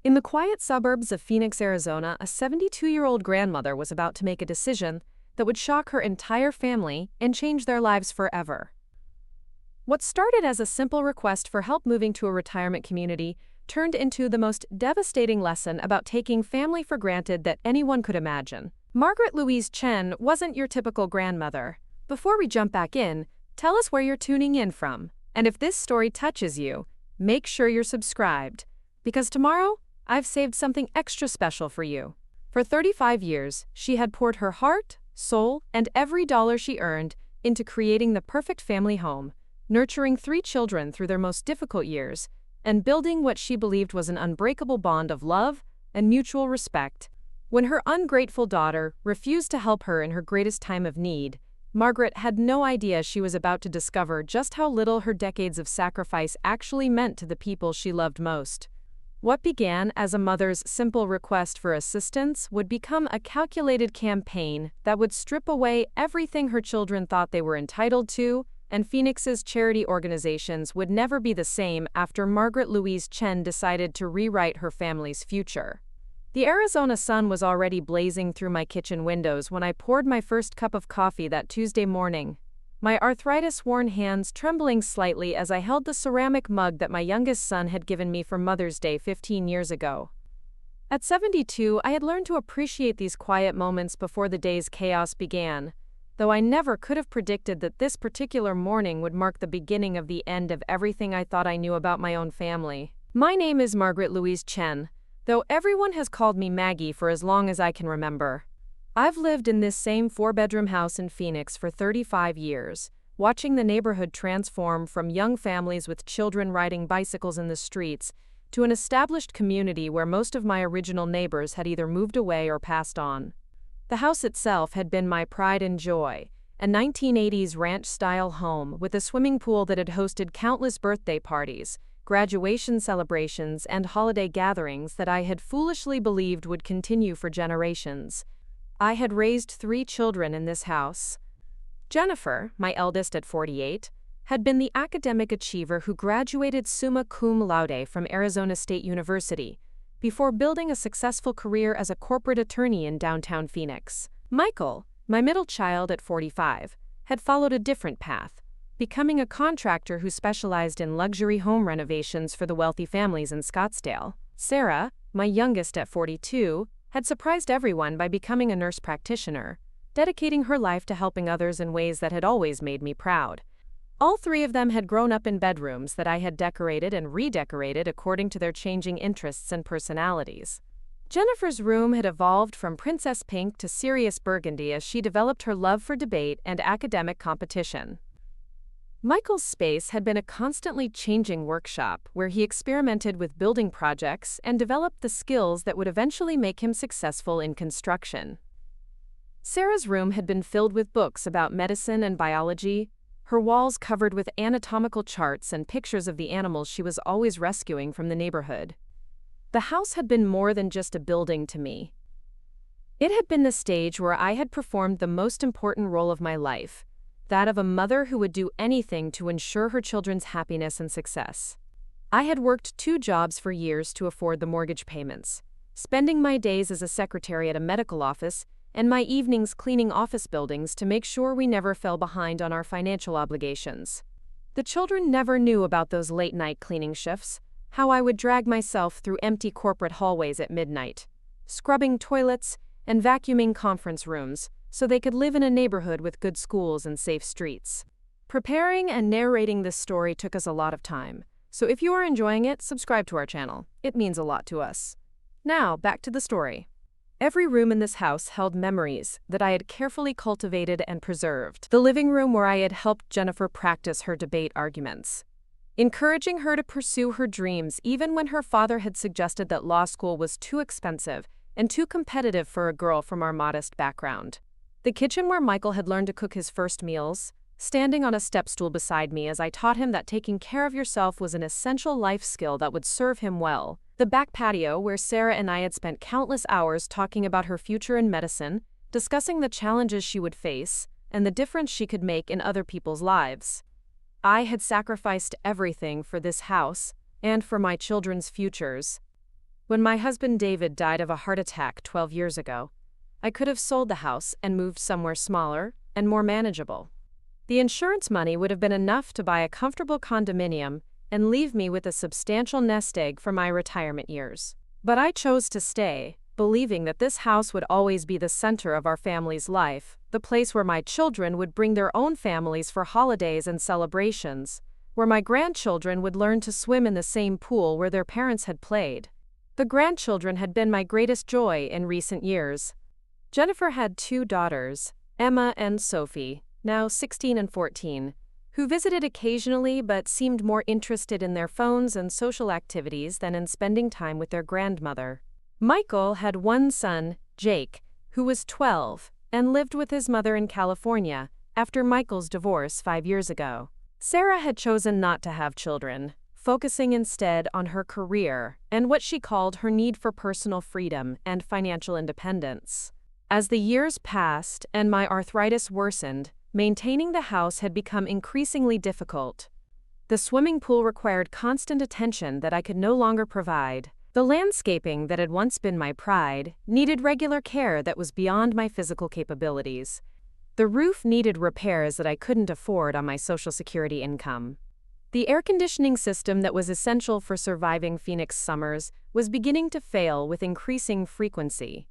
In the quiet suburbs of Phoenix, Arizona, a 72-year-old grandmother was about to make a decision that would shock her entire family and change their lives forever. What started as a simple request for help moving to a retirement community turned into the most devastating lesson about taking family for granted that anyone could imagine. Margaret Louise Chen wasn't your typical grandmother. Before we jump back in, tell us where you're tuning in from. And if this story touches you, make sure you're subscribed, because tomorrow, I've saved something extra special for you. For 35 years, she had poured her heart, soul, and every dollar she earned into creating the perfect family home, nurturing 3 children through their most difficult years, and building what she believed was an unbreakable bond of love and mutual respect. When her ungrateful daughter refused to help her in her greatest time of need, Margaret had no idea she was about to discover just how little her decades of sacrifice actually meant to the people she loved most. What began as a mother's simple request for assistance would become a calculated campaign that would strip away everything her children thought they were entitled to, and Phoenix's charity organizations would never be the same after Margaret Louise Chen decided to rewrite her family's future. The Arizona sun was already blazing through my kitchen windows when I poured my first cup of coffee that Tuesday morning, my arthritis-worn hands trembling slightly as I held the ceramic mug that my youngest son had given me for Mother's Day 15 years ago. At 72, I had learned to appreciate these quiet moments before the day's chaos began, though I never could have predicted that this particular morning would mark the beginning of the end of everything I thought I knew about my own family. My name is Margaret Louise Chen, though everyone has called me Maggie for as long as I can remember. I've lived in this same 4-bedroom house in Phoenix for 35 years, watching the neighborhood transform from young families with children riding bicycles in the streets to an established community where most of my original neighbors had either moved away or passed on. The house itself had been my pride and joy, a 1980s ranch-style home with a swimming pool that had hosted countless birthday parties, graduation celebrations, and holiday gatherings that I had foolishly believed would continue for generations. I had raised 3 children in this house. Jennifer, my eldest at 48, had been the academic achiever who graduated summa cum laude from Arizona State University, before building a successful career as a corporate attorney in downtown Phoenix. Michael, my middle child at 45, had followed a different path, becoming a contractor who specialized in luxury home renovations for the wealthy families in Scottsdale. Sarah, my youngest at 42, had surprised everyone by becoming a nurse practitioner, dedicating her life to helping others in ways that had always made me proud. All 3 of them had grown up in bedrooms that I had decorated and redecorated according to their changing interests and personalities. Jennifer's room had evolved from princess pink to serious burgundy as she developed her love for debate and academic competition. Michael's space had been a constantly changing workshop where he experimented with building projects and developed the skills that would eventually make him successful in construction. Sarah's room had been filled with books about medicine and biology, her walls covered with anatomical charts and pictures of the animals she was always rescuing from the neighborhood. The house had been more than just a building to me. It had been the stage where I had performed the most important role of my life, that of a mother who would do anything to ensure her children's happiness and success. I had worked 2 jobs for years to afford the mortgage payments, spending my days as a secretary at a medical office and my evenings cleaning office buildings to make sure we never fell behind on our financial obligations. The children never knew about those late-night cleaning shifts, how I would drag myself through empty corporate hallways at midnight, scrubbing toilets and vacuuming conference rooms, so they could live in a neighborhood with good schools and safe streets. Preparing and narrating this story took us a lot of time, so if you are enjoying it, subscribe to our channel. It means a lot to us. Now, back to the story. Every room in this house held memories that I had carefully cultivated and preserved. The living room where I had helped Jennifer practice her debate arguments, encouraging her to pursue her dreams even when her father had suggested that law school was too expensive and too competitive for a girl from our modest background. The kitchen where Michael had learned to cook his first meals, standing on a step stool beside me as I taught him that taking care of yourself was an essential life skill that would serve him well. The back patio where Sarah and I had spent countless hours talking about her future in medicine, discussing the challenges she would face, and the difference she could make in other people's lives. I had sacrificed everything for this house and for my children's futures. When my husband David died of a heart attack 12 years ago, I could have sold the house and moved somewhere smaller and more manageable. The insurance money would have been enough to buy a comfortable condominium and leave me with a substantial nest egg for my retirement years. But I chose to stay, believing that this house would always be the center of our family's life, the place where my children would bring their own families for holidays and celebrations, where my grandchildren would learn to swim in the same pool where their parents had played. The grandchildren had been my greatest joy in recent years. Jennifer had 2 daughters, Emma and Sophie, now 16 and 14, who visited occasionally but seemed more interested in their phones and social activities than in spending time with their grandmother. Michael had 1 son, Jake, who was 12, and lived with his mother in California after Michael's divorce 5 years ago. Sarah had chosen not to have children, focusing instead on her career and what she called her need for personal freedom and financial independence. As the years passed and my arthritis worsened, maintaining the house had become increasingly difficult. The swimming pool required constant attention that I could no longer provide. The landscaping that had once been my pride needed regular care that was beyond my physical capabilities. The roof needed repairs that I couldn't afford on my Social Security income. The air conditioning system that was essential for surviving Phoenix summers was beginning to fail with increasing frequency.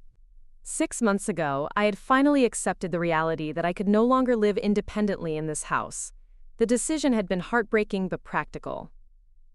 6 months ago, I had finally accepted the reality that I could no longer live independently in this house. The decision had been heartbreaking but practical.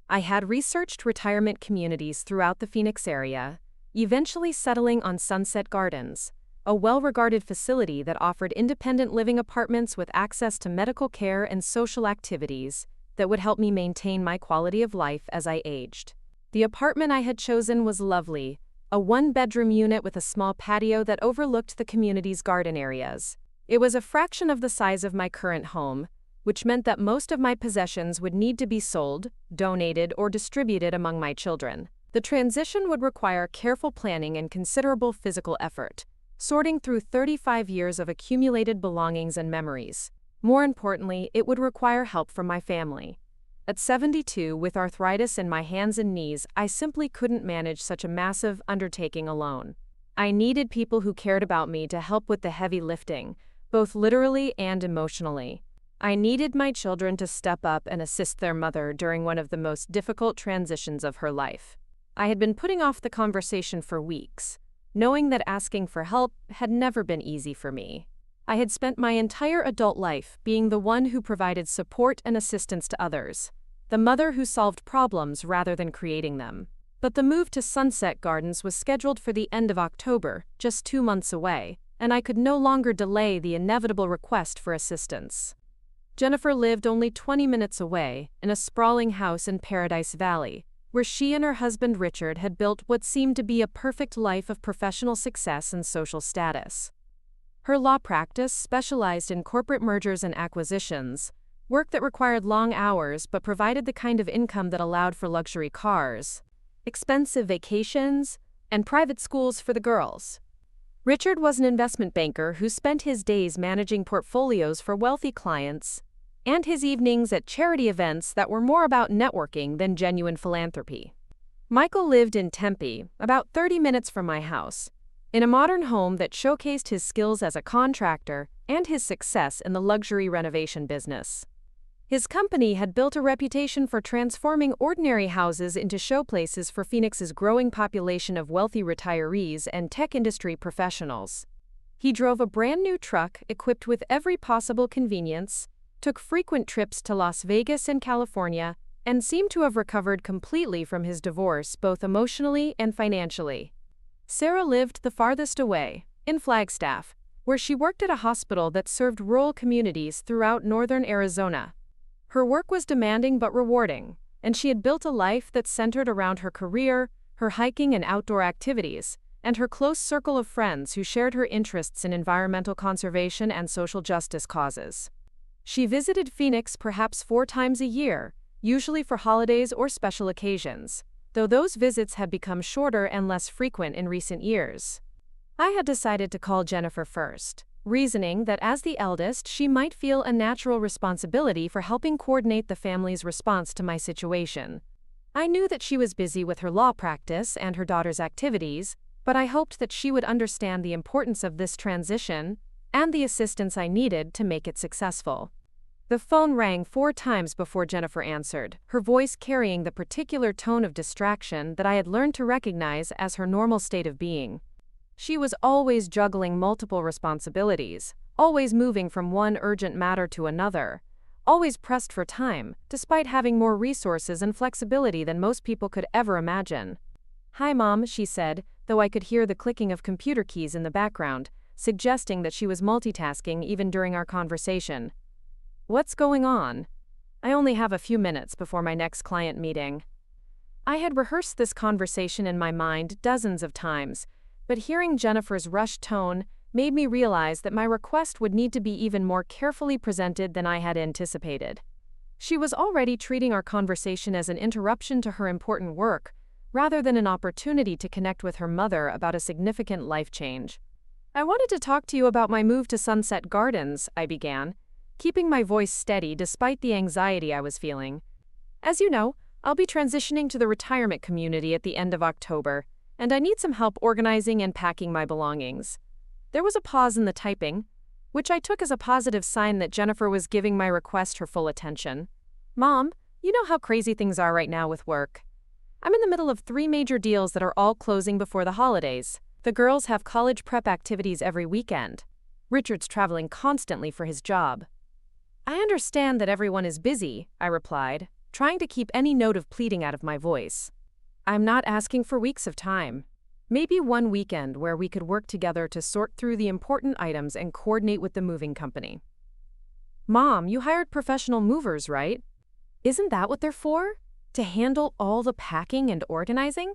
I had researched retirement communities throughout the Phoenix area, eventually settling on Sunset Gardens, a well-regarded facility that offered independent living apartments with access to medical care and social activities that would help me maintain my quality of life as I aged. The apartment I had chosen was lovely, a 1-bedroom unit with a small patio that overlooked the community's garden areas. It was a fraction of the size of my current home, which meant that most of my possessions would need to be sold, donated, or distributed among my children. The transition would require careful planning and considerable physical effort, sorting through 35 years of accumulated belongings and memories. More importantly, it would require help from my family. At 72, with arthritis in my hands and knees, I simply couldn't manage such a massive undertaking alone. I needed people who cared about me to help with the heavy lifting, both literally and emotionally. I needed my children to step up and assist their mother during one of the most difficult transitions of her life. I had been putting off the conversation for weeks, knowing that asking for help had never been easy for me. I had spent my entire adult life being the one who provided support and assistance to others, the mother who solved problems rather than creating them. But the move to Sunset Gardens was scheduled for the end of October, just 2 months away, and I could no longer delay the inevitable request for assistance. Jennifer lived only 20 minutes away, in a sprawling house in Paradise Valley, where she and her husband Richard had built what seemed to be a perfect life of professional success and social status. Her law practice specialized in corporate mergers and acquisitions, work that required long hours but provided the kind of income that allowed for luxury cars, expensive vacations, and private schools for the girls. Richard was an investment banker who spent his days managing portfolios for wealthy clients, and his evenings at charity events that were more about networking than genuine philanthropy. Michael lived in Tempe, about 30 minutes from my house, in a modern home that showcased his skills as a contractor and his success in the luxury renovation business. His company had built a reputation for transforming ordinary houses into showplaces for Phoenix's growing population of wealthy retirees and tech industry professionals. He drove a brand new truck equipped with every possible convenience, took frequent trips to Las Vegas and California, and seemed to have recovered completely from his divorce both emotionally and financially. Sarah lived the farthest away, in Flagstaff, where she worked at a hospital that served rural communities throughout northern Arizona. Her work was demanding but rewarding, and she had built a life that centered around her career, her hiking and outdoor activities, and her close circle of friends who shared her interests in environmental conservation and social justice causes. She visited Phoenix perhaps 4 times a year, usually for holidays or special occasions, though those visits had become shorter and less frequent in recent years. I had decided to call Jennifer first, reasoning that as the eldest she might feel a natural responsibility for helping coordinate the family's response to my situation. I knew that she was busy with her law practice and her daughter's activities, but I hoped that she would understand the importance of this transition and the assistance I needed to make it successful. The phone rang 4 times before Jennifer answered, her voice carrying the particular tone of distraction that I had learned to recognize as her normal state of being. She was always juggling multiple responsibilities, always moving from one urgent matter to another, always pressed for time, despite having more resources and flexibility than most people could ever imagine. "Hi, Mom," she said, though I could hear the clicking of computer keys in the background, suggesting that she was multitasking even during our conversation. "What's going on?" "I only have a few minutes before my next client meeting." I had rehearsed this conversation in my mind dozens of times, but hearing Jennifer's rushed tone made me realize that my request would need to be even more carefully presented than I had anticipated. She was already treating our conversation as an interruption to her important work, rather than an opportunity to connect with her mother about a significant life change. "I wanted to talk to you about my move to Sunset Gardens," I began, keeping my voice steady despite the anxiety I was feeling. "As you know, I'll be transitioning to the retirement community at the end of October, and I need some help organizing and packing my belongings." There was a pause in the typing, which I took as a positive sign that Jennifer was giving my request her full attention. "Mom, you know how crazy things are right now with work. I'm in the middle of 3 major deals that are all closing before the holidays. The girls have college prep activities every weekend. Richard's traveling constantly for his job." "I understand that everyone is busy," I replied, trying to keep any note of pleading out of my voice. "I'm not asking for weeks of time. Maybe one weekend where we could work together to sort through the important items and coordinate with the moving company." "Mom, you hired professional movers, right? Isn't that what they're for? To handle all the packing and organizing?"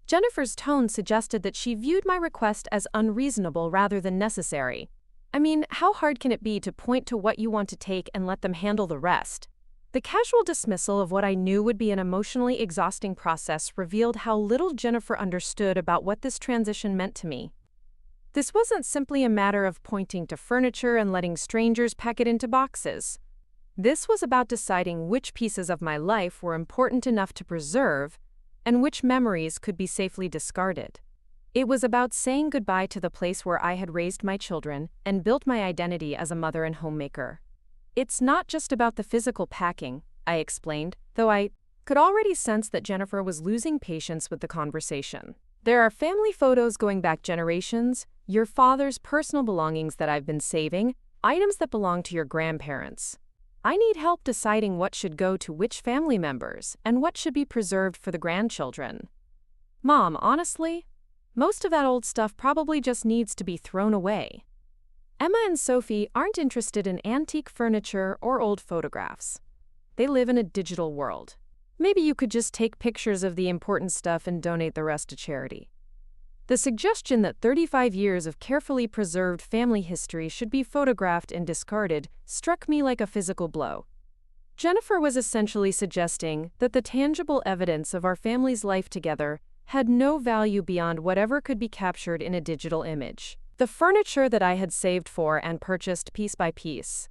Jennifer's tone suggested that she viewed my request as unreasonable rather than necessary. I mean, how hard can it be to point to what you want to take and let them handle the rest? The casual dismissal of what I knew would be an emotionally exhausting process revealed how little Jennifer understood about what this transition meant to me. This wasn't simply a matter of pointing to furniture and letting strangers pack it into boxes. This was about deciding which pieces of my life were important enough to preserve and which memories could be safely discarded. It was about saying goodbye to the place where I had raised my children and built my identity as a mother and homemaker. "It's not just about the physical packing," I explained, though I could already sense that Jennifer was losing patience with the conversation. "There are family photos going back generations, your father's personal belongings that I've been saving, items that belong to your grandparents. I need help deciding what should go to which family members and what should be preserved for the grandchildren." "Mom, honestly, most of that old stuff probably just needs to be thrown away. Emma and Sophie aren't interested in antique furniture or old photographs. They live in a digital world. Maybe you could just take pictures of the important stuff and donate the rest to charity." The suggestion that 35 years of carefully preserved family history should be photographed and discarded struck me like a physical blow. Jennifer was essentially suggesting that the tangible evidence of our family's life together had no value beyond whatever could be captured in a digital image. The furniture that I had saved for and purchased piece by piece,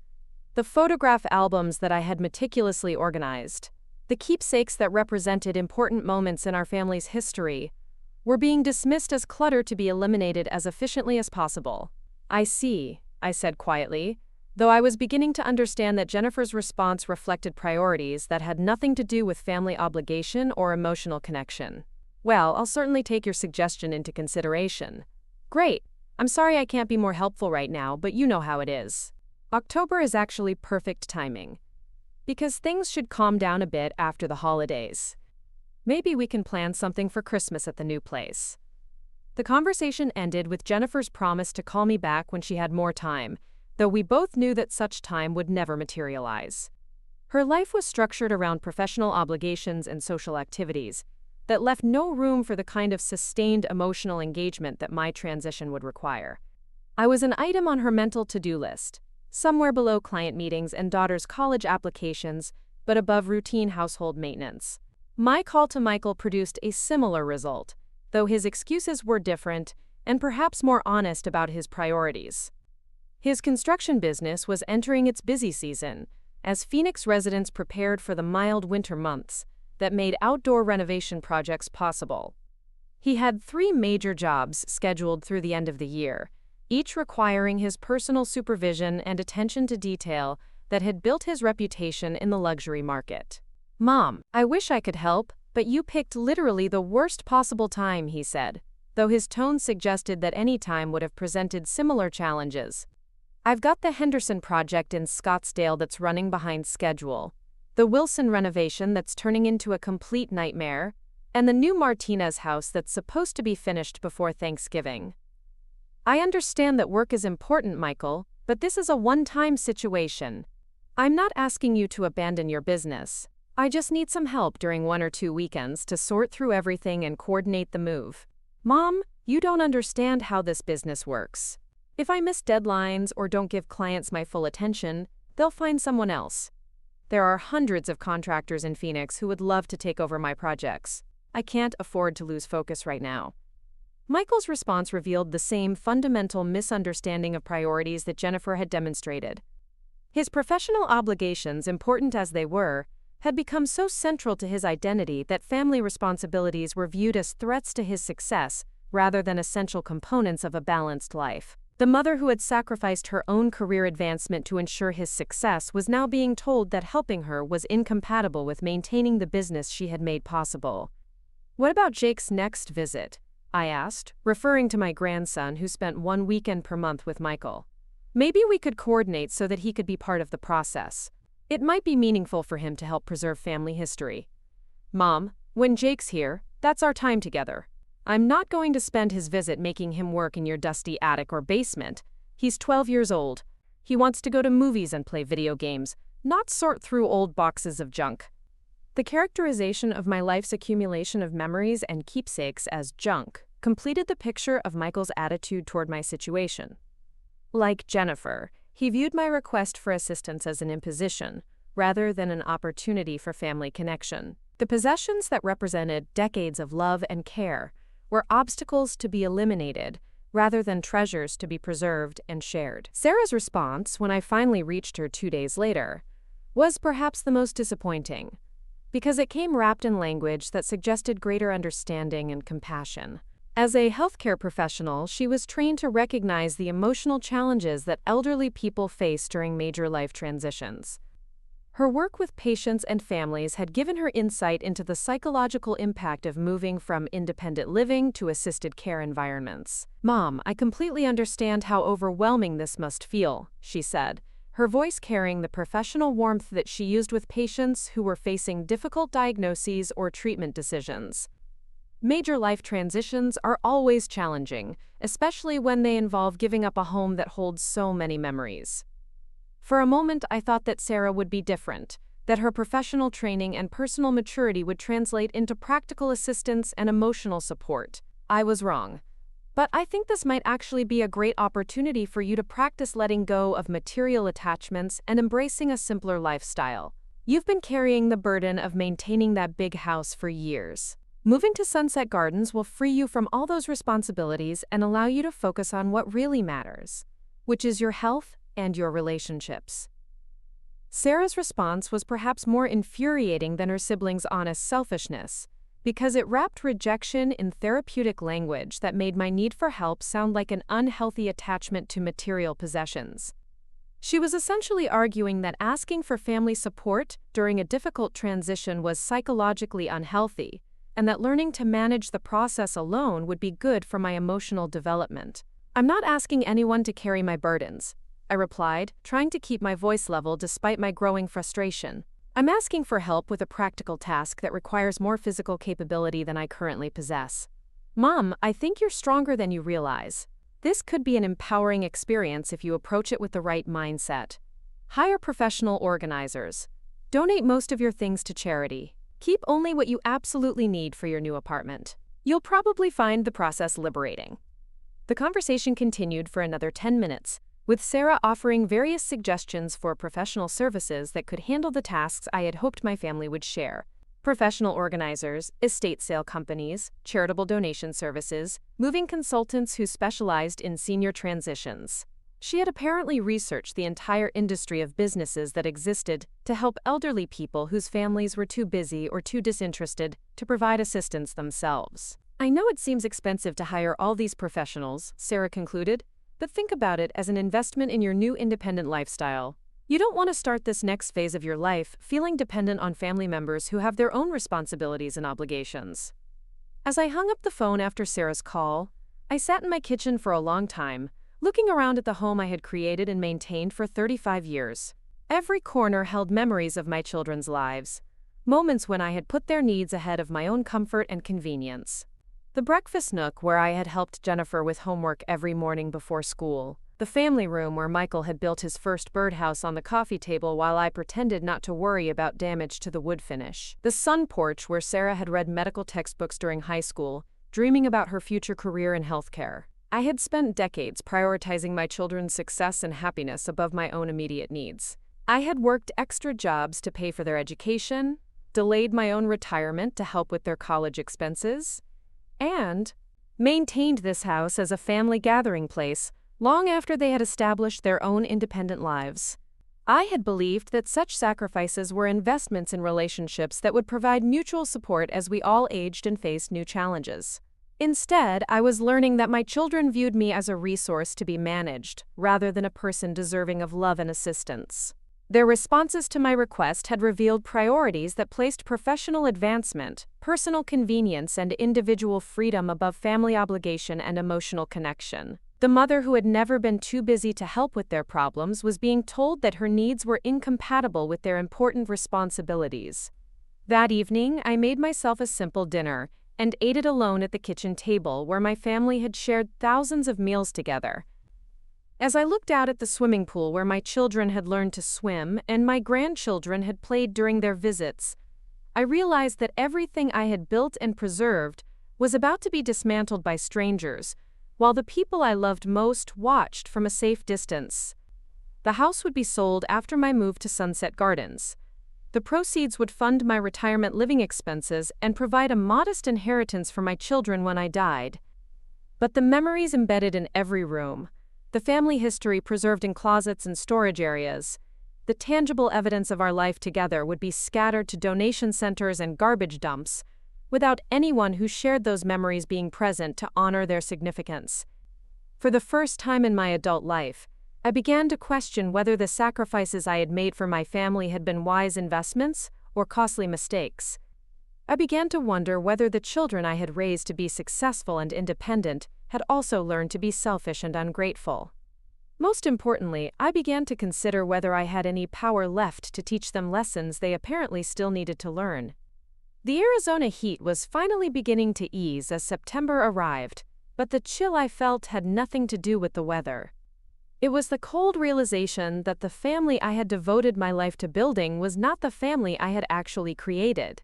the photograph albums that I had meticulously organized, the keepsakes that represented important moments in our family's history, were being dismissed as clutter to be eliminated as efficiently as possible. "I see," I said quietly, though I was beginning to understand that Jennifer's response reflected priorities that had nothing to do with family obligation or emotional connection. "Well, I'll certainly take your suggestion into consideration." "Great. I'm sorry I can't be more helpful right now, but you know how it is. October is actually perfect timing, because things should calm down a bit after the holidays. Maybe we can plan something for Christmas at the new place." The conversation ended with Jennifer's promise to call me back when she had more time, though we both knew that such time would never materialize. Her life was structured around professional obligations and social activities that left no room for the kind of sustained emotional engagement that my transition would require. I was an item on her mental to-do list, somewhere below client meetings and daughter's college applications, but above routine household maintenance. My call to Michael produced a similar result, though his excuses were different and perhaps more honest about his priorities. His construction business was entering its busy season, as Phoenix residents prepared for the mild winter months, that made outdoor renovation projects possible. He had 3 major jobs scheduled through the end of the year, each requiring his personal supervision and attention to detail that had built his reputation in the luxury market. "Mom, I wish I could help, but you picked literally the worst possible time," he said, though his tone suggested that any time would have presented similar challenges. "I've got the Henderson project in Scottsdale that's running behind schedule, the Wilson renovation that's turning into a complete nightmare, and the new Martinez house that's supposed to be finished before Thanksgiving. I understand that work is important, Michael, but this is a one-time situation. I'm not asking you to abandon your business. I just need some help during 1 or 2 weekends to sort through everything and coordinate the move. Mom, you don't understand how this business works. If I miss deadlines or don't give clients my full attention, they'll find someone else. There are hundreds of contractors in Phoenix who would love to take over my projects. I can't afford to lose focus right now." Michael's response revealed the same fundamental misunderstanding of priorities that Jennifer had demonstrated. His professional obligations, important as they were, had become so central to his identity that family responsibilities were viewed as threats to his success rather than essential components of a balanced life. The mother who had sacrificed her own career advancement to ensure his success was now being told that helping her was incompatible with maintaining the business she had made possible. "What about Jake's next visit?" I asked, referring to my grandson who spent 1 weekend per month with Michael. "Maybe we could coordinate so that he could be part of the process. It might be meaningful for him to help preserve family history." "Mom, when Jake's here, that's our time together. I'm not going to spend his visit making him work in your dusty attic or basement. He's 12 years old. He wants to go to movies and play video games, not sort through old boxes of junk." The characterization of my life's accumulation of memories and keepsakes as junk completed the picture of Michael's attitude toward my situation. Like Jennifer, he viewed my request for assistance as an imposition, rather than an opportunity for family connection. The possessions that represented decades of love and care were obstacles to be eliminated, rather than treasures to be preserved and shared. Sarah's response, when I finally reached her 2 days later, was perhaps the most disappointing, because it came wrapped in language that suggested greater understanding and compassion. As a healthcare professional, she was trained to recognize the emotional challenges that elderly people face during major life transitions. Her work with patients and families had given her insight into the psychological impact of moving from independent living to assisted care environments. "Mom, I completely understand how overwhelming this must feel," she said, her voice carrying the professional warmth that she used with patients who were facing difficult diagnoses or treatment decisions. Major life transitions are always challenging, especially when they involve giving up a home that holds so many memories. For a moment, I thought that Sarah would be different, that her professional training and personal maturity would translate into practical assistance and emotional support. I was wrong. But I think this might actually be a great opportunity for you to practice letting go of material attachments and embracing a simpler lifestyle. You've been carrying the burden of maintaining that big house for years. Moving to Sunset Gardens will free you from all those responsibilities and allow you to focus on what really matters, which is your health and your relationships. Sarah's response was perhaps more infuriating than her siblings' honest selfishness, because it wrapped rejection in therapeutic language that made my need for help sound like an unhealthy attachment to material possessions. She was essentially arguing that asking for family support during a difficult transition was psychologically unhealthy, and that learning to manage the process alone would be good for my emotional development. "I'm not asking anyone to carry my burdens," I replied, trying to keep my voice level despite my growing frustration. "I'm asking for help with a practical task that requires more physical capability than I currently possess." "Mom, I think you're stronger than you realize. This could be an empowering experience if you approach it with the right mindset. Hire professional organizers. Donate most of your things to charity. Keep only what you absolutely need for your new apartment. You'll probably find the process liberating." The conversation continued for another 10 minutes, with Sarah offering various suggestions for professional services that could handle the tasks I had hoped my family would share. Professional organizers, estate sale companies, charitable donation services, moving consultants who specialized in senior transitions. She had apparently researched the entire industry of businesses that existed to help elderly people whose families were too busy or too disinterested to provide assistance themselves. I know it seems expensive to hire all these professionals, Sarah concluded, but think about it as an investment in your new independent lifestyle. You don't want to start this next phase of your life feeling dependent on family members who have their own responsibilities and obligations. As I hung up the phone after Sarah's call, I sat in my kitchen for a long time, looking around at the home I had created and maintained for 35 years. Every corner held memories of my children's lives, moments when I had put their needs ahead of my own comfort and convenience. The breakfast nook where I had helped Jennifer with homework every morning before school. The family room where Michael had built his first birdhouse on the coffee table while I pretended not to worry about damage to the wood finish. The sun porch where Sarah had read medical textbooks during high school, dreaming about her future career in healthcare. I had spent decades prioritizing my children's success and happiness above my own immediate needs. I had worked extra jobs to pay for their education, delayed my own retirement to help with their college expenses, and maintained this house as a family gathering place long after they had established their own independent lives. I had believed that such sacrifices were investments in relationships that would provide mutual support as we all aged and faced new challenges. Instead, I was learning that my children viewed me as a resource to be managed, rather than a person deserving of love and assistance. Their responses to my request had revealed priorities that placed professional advancement, personal convenience, and individual freedom above family obligation and emotional connection. The mother who had never been too busy to help with their problems was being told that her needs were incompatible with their important responsibilities. That evening, I made myself a simple dinner and ate it alone at the kitchen table where my family had shared thousands of meals together. As I looked out at the swimming pool where my children had learned to swim and my grandchildren had played during their visits, I realized that everything I had built and preserved was about to be dismantled by strangers, while the people I loved most watched from a safe distance. The house would be sold after my move to Sunset Gardens. The proceeds would fund my retirement living expenses and provide a modest inheritance for my children when I died. But the memories embedded in every room, the family history preserved in closets and storage areas, the tangible evidence of our life together would be scattered to donation centers and garbage dumps, without anyone who shared those memories being present to honor their significance. For the first time in my adult life, I began to question whether the sacrifices I had made for my family had been wise investments or costly mistakes. I began to wonder whether the children I had raised to be successful and independent had also learned to be selfish and ungrateful. Most importantly, I began to consider whether I had any power left to teach them lessons they apparently still needed to learn. The Arizona heat was finally beginning to ease as September arrived, but the chill I felt had nothing to do with the weather. It was the cold realization that the family I had devoted my life to building was not the family I had actually created.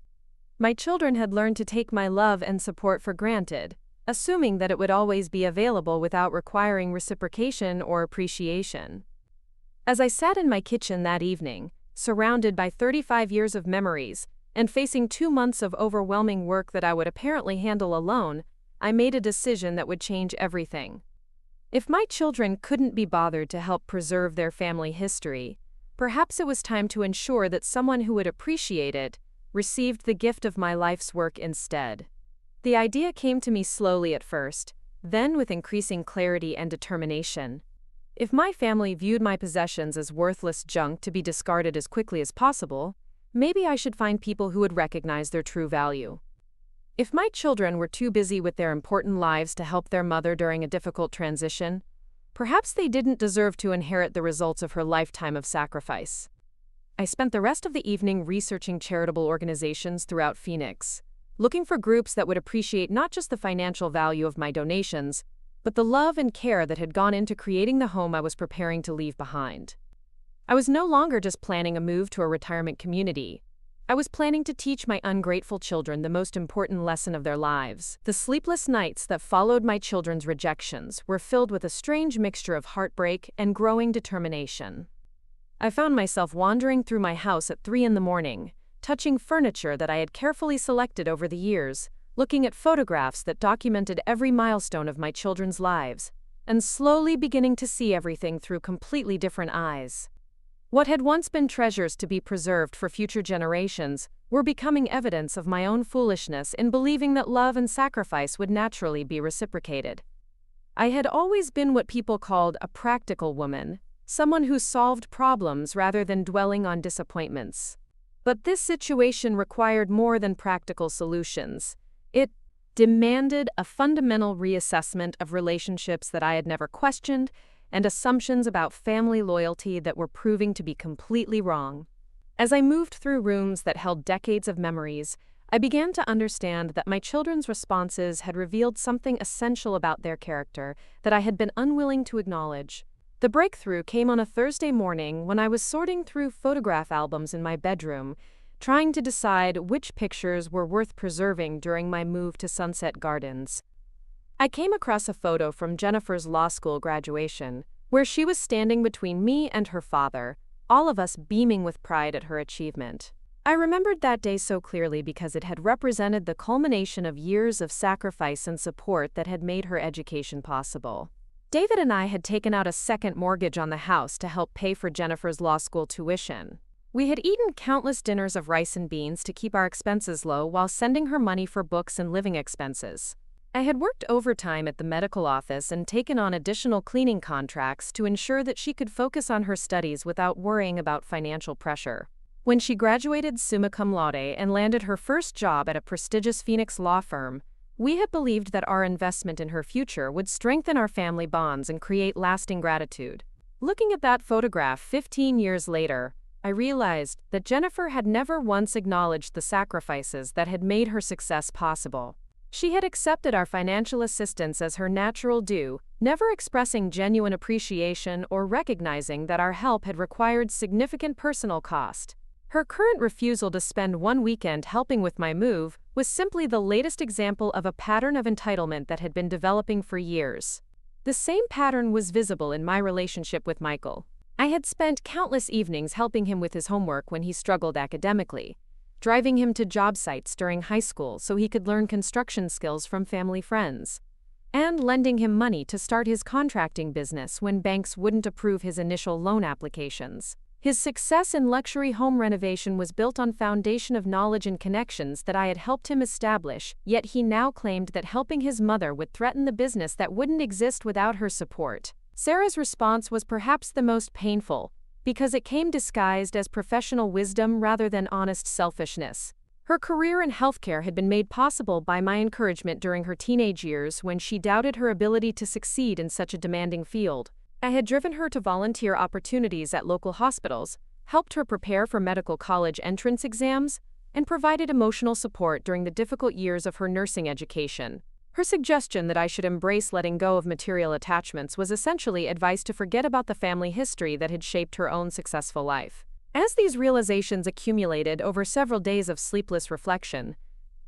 My children had learned to take my love and support for granted, assuming that it would always be available without requiring reciprocation or appreciation. As I sat in my kitchen that evening, surrounded by 35 years of memories, and facing 2 months of overwhelming work that I would apparently handle alone, I made a decision that would change everything. If my children couldn't be bothered to help preserve their family history, perhaps it was time to ensure that someone who would appreciate it received the gift of my life's work instead. The idea came to me slowly at first, then with increasing clarity and determination. If my family viewed my possessions as worthless junk to be discarded as quickly as possible, maybe I should find people who would recognize their true value. If my children were too busy with their important lives to help their mother during a difficult transition, perhaps they didn't deserve to inherit the results of her lifetime of sacrifice. I spent the rest of the evening researching charitable organizations throughout Phoenix, looking for groups that would appreciate not just the financial value of my donations, but the love and care that had gone into creating the home I was preparing to leave behind. I was no longer just planning a move to a retirement community. I was planning to teach my ungrateful children the most important lesson of their lives. The sleepless nights that followed my children's rejections were filled with a strange mixture of heartbreak and growing determination. I found myself wandering through my house at 3 a.m, touching furniture that I had carefully selected over the years, looking at photographs that documented every milestone of my children's lives, and slowly beginning to see everything through completely different eyes. What had once been treasures to be preserved for future generations were becoming evidence of my own foolishness in believing that love and sacrifice would naturally be reciprocated. I had always been what people called a practical woman, someone who solved problems rather than dwelling on disappointments. But this situation required more than practical solutions. It demanded a fundamental reassessment of relationships that I had never questioned and assumptions about family loyalty that were proving to be completely wrong. As I moved through rooms that held decades of memories, I began to understand that my children's responses had revealed something essential about their character that I had been unwilling to acknowledge. The breakthrough came on a Thursday morning when I was sorting through photograph albums in my bedroom, trying to decide which pictures were worth preserving during my move to Sunset Gardens. I came across a photo from Jennifer's law school graduation, where she was standing between me and her father, all of us beaming with pride at her achievement. I remembered that day so clearly because it had represented the culmination of years of sacrifice and support that had made her education possible. David and I had taken out a second mortgage on the house to help pay for Jennifer's law school tuition. We had eaten countless dinners of rice and beans to keep our expenses low while sending her money for books and living expenses. I had worked overtime at the medical office and taken on additional cleaning contracts to ensure that she could focus on her studies without worrying about financial pressure. When she graduated summa cum laude and landed her first job at a prestigious Phoenix law firm, we had believed that our investment in her future would strengthen our family bonds and create lasting gratitude. Looking at that photograph 15 years later, I realized that Jennifer had never once acknowledged the sacrifices that had made her success possible. She had accepted our financial assistance as her natural due, never expressing genuine appreciation or recognizing that our help had required significant personal cost. Her current refusal to spend one weekend helping with my move was simply the latest example of a pattern of entitlement that had been developing for years. The same pattern was visible in my relationship with Michael. I had spent countless evenings helping him with his homework when he struggled academically, driving him to job sites during high school so he could learn construction skills from family friends, and lending him money to start his contracting business when banks wouldn't approve his initial loan applications. His success in luxury home renovation was built on foundation of knowledge and connections that I had helped him establish, yet he now claimed that helping his mother would threaten the business that wouldn't exist without her support. Sarah's response was perhaps the most painful, because it came disguised as professional wisdom rather than honest selfishness. Her career in healthcare had been made possible by my encouragement during her teenage years when she doubted her ability to succeed in such a demanding field. I had driven her to volunteer opportunities at local hospitals, helped her prepare for medical college entrance exams, and provided emotional support during the difficult years of her nursing education. Her suggestion that I should embrace letting go of material attachments was essentially advice to forget about the family history that had shaped her own successful life. As these realizations accumulated over several days of sleepless reflection,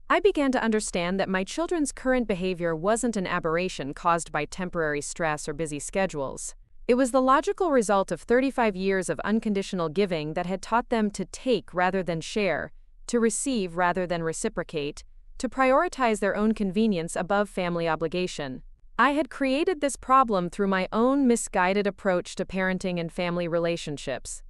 I began to understand that my children's current behavior wasn't an aberration caused by temporary stress or busy schedules. It was the logical result of 35 years of unconditional giving that had taught them to take rather than share, to receive rather than reciprocate, to prioritize their own convenience above family obligation. I had created this problem through my own misguided approach to parenting and family relationships.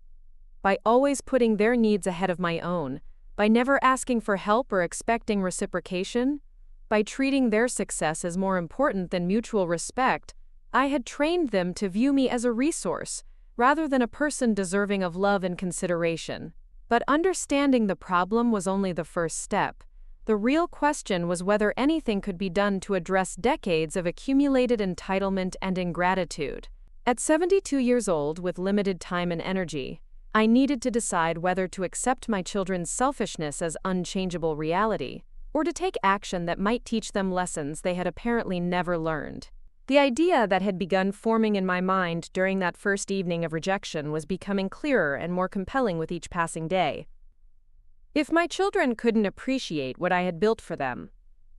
By always putting their needs ahead of my own, by never asking for help or expecting reciprocation, by treating their success as more important than mutual respect, I had trained them to view me as a resource, rather than a person deserving of love and consideration. But understanding the problem was only the first step. The real question was whether anything could be done to address decades of accumulated entitlement and ingratitude. At 72 years old, with limited time and energy, I needed to decide whether to accept my children's selfishness as unchangeable reality, or to take action that might teach them lessons they had apparently never learned. The idea that had begun forming in my mind during that first evening of rejection was becoming clearer and more compelling with each passing day. If my children couldn't appreciate what I had built for them,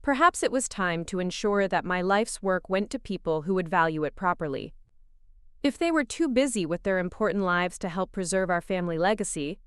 perhaps it was time to ensure that my life's work went to people who would value it properly. If they were too busy with their important lives to help preserve our family legacy,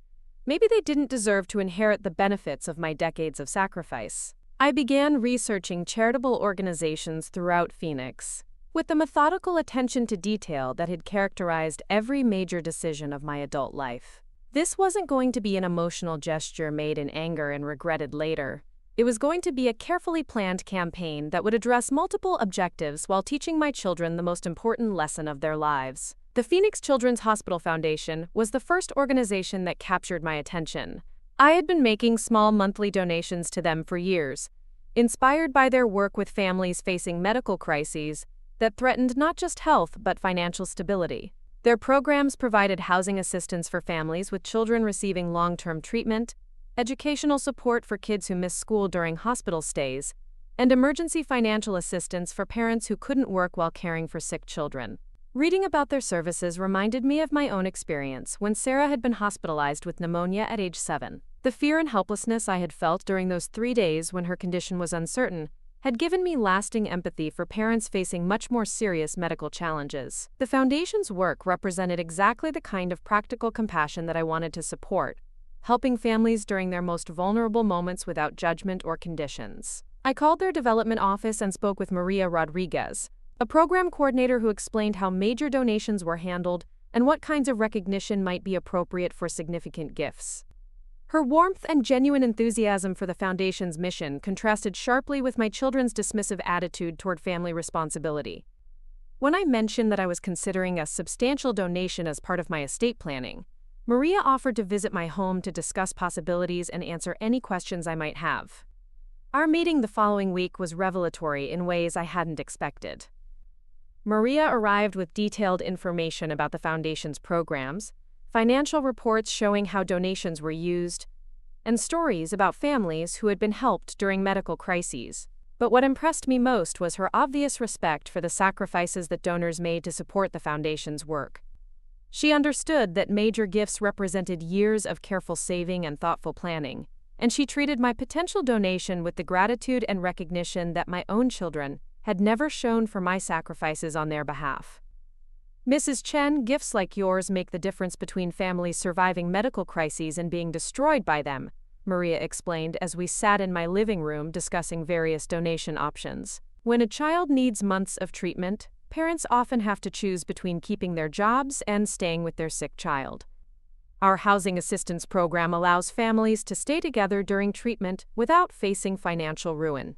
maybe they didn't deserve to inherit the benefits of my decades of sacrifice. I began researching charitable organizations throughout Phoenix, with the methodical attention to detail that had characterized every major decision of my adult life. This wasn't going to be an emotional gesture made in anger and regretted later. It was going to be a carefully planned campaign that would address multiple objectives while teaching my children the most important lesson of their lives. The Phoenix Children's Hospital Foundation was the first organization that captured my attention. I had been making small monthly donations to them for years, inspired by their work with families facing medical crises that threatened not just health but financial stability. Their programs provided housing assistance for families with children receiving long-term treatment, educational support for kids who missed school during hospital stays, and emergency financial assistance for parents who couldn't work while caring for sick children. Reading about their services reminded me of my own experience when Sarah had been hospitalized with pneumonia at age 7. The fear and helplessness I had felt during those 3 days when her condition was uncertain had given me lasting empathy for parents facing much more serious medical challenges. The Foundation's work represented exactly the kind of practical compassion that I wanted to support, helping families during their most vulnerable moments without judgment or conditions. I called their development office and spoke with Maria Rodriguez, a program coordinator who explained how major donations were handled and what kinds of recognition might be appropriate for significant gifts. Her warmth and genuine enthusiasm for the Foundation's mission contrasted sharply with my children's dismissive attitude toward family responsibility. When I mentioned that I was considering a substantial donation as part of my estate planning, Maria offered to visit my home to discuss possibilities and answer any questions I might have. Our meeting the following week was revelatory in ways I hadn't expected. Maria arrived with detailed information about the Foundation's programs, financial reports showing how donations were used, and stories about families who had been helped during medical crises. But what impressed me most was her obvious respect for the sacrifices that donors made to support the Foundation's work. She understood that major gifts represented years of careful saving and thoughtful planning, and she treated my potential donation with the gratitude and recognition that my own children had never shown for my sacrifices on their behalf. Mrs. Chen, gifts like yours make the difference between families surviving medical crises and being destroyed by them, Maria explained as we sat in my living room discussing various donation options. When a child needs months of treatment, parents often have to choose between keeping their jobs and staying with their sick child. Our housing assistance program allows families to stay together during treatment without facing financial ruin.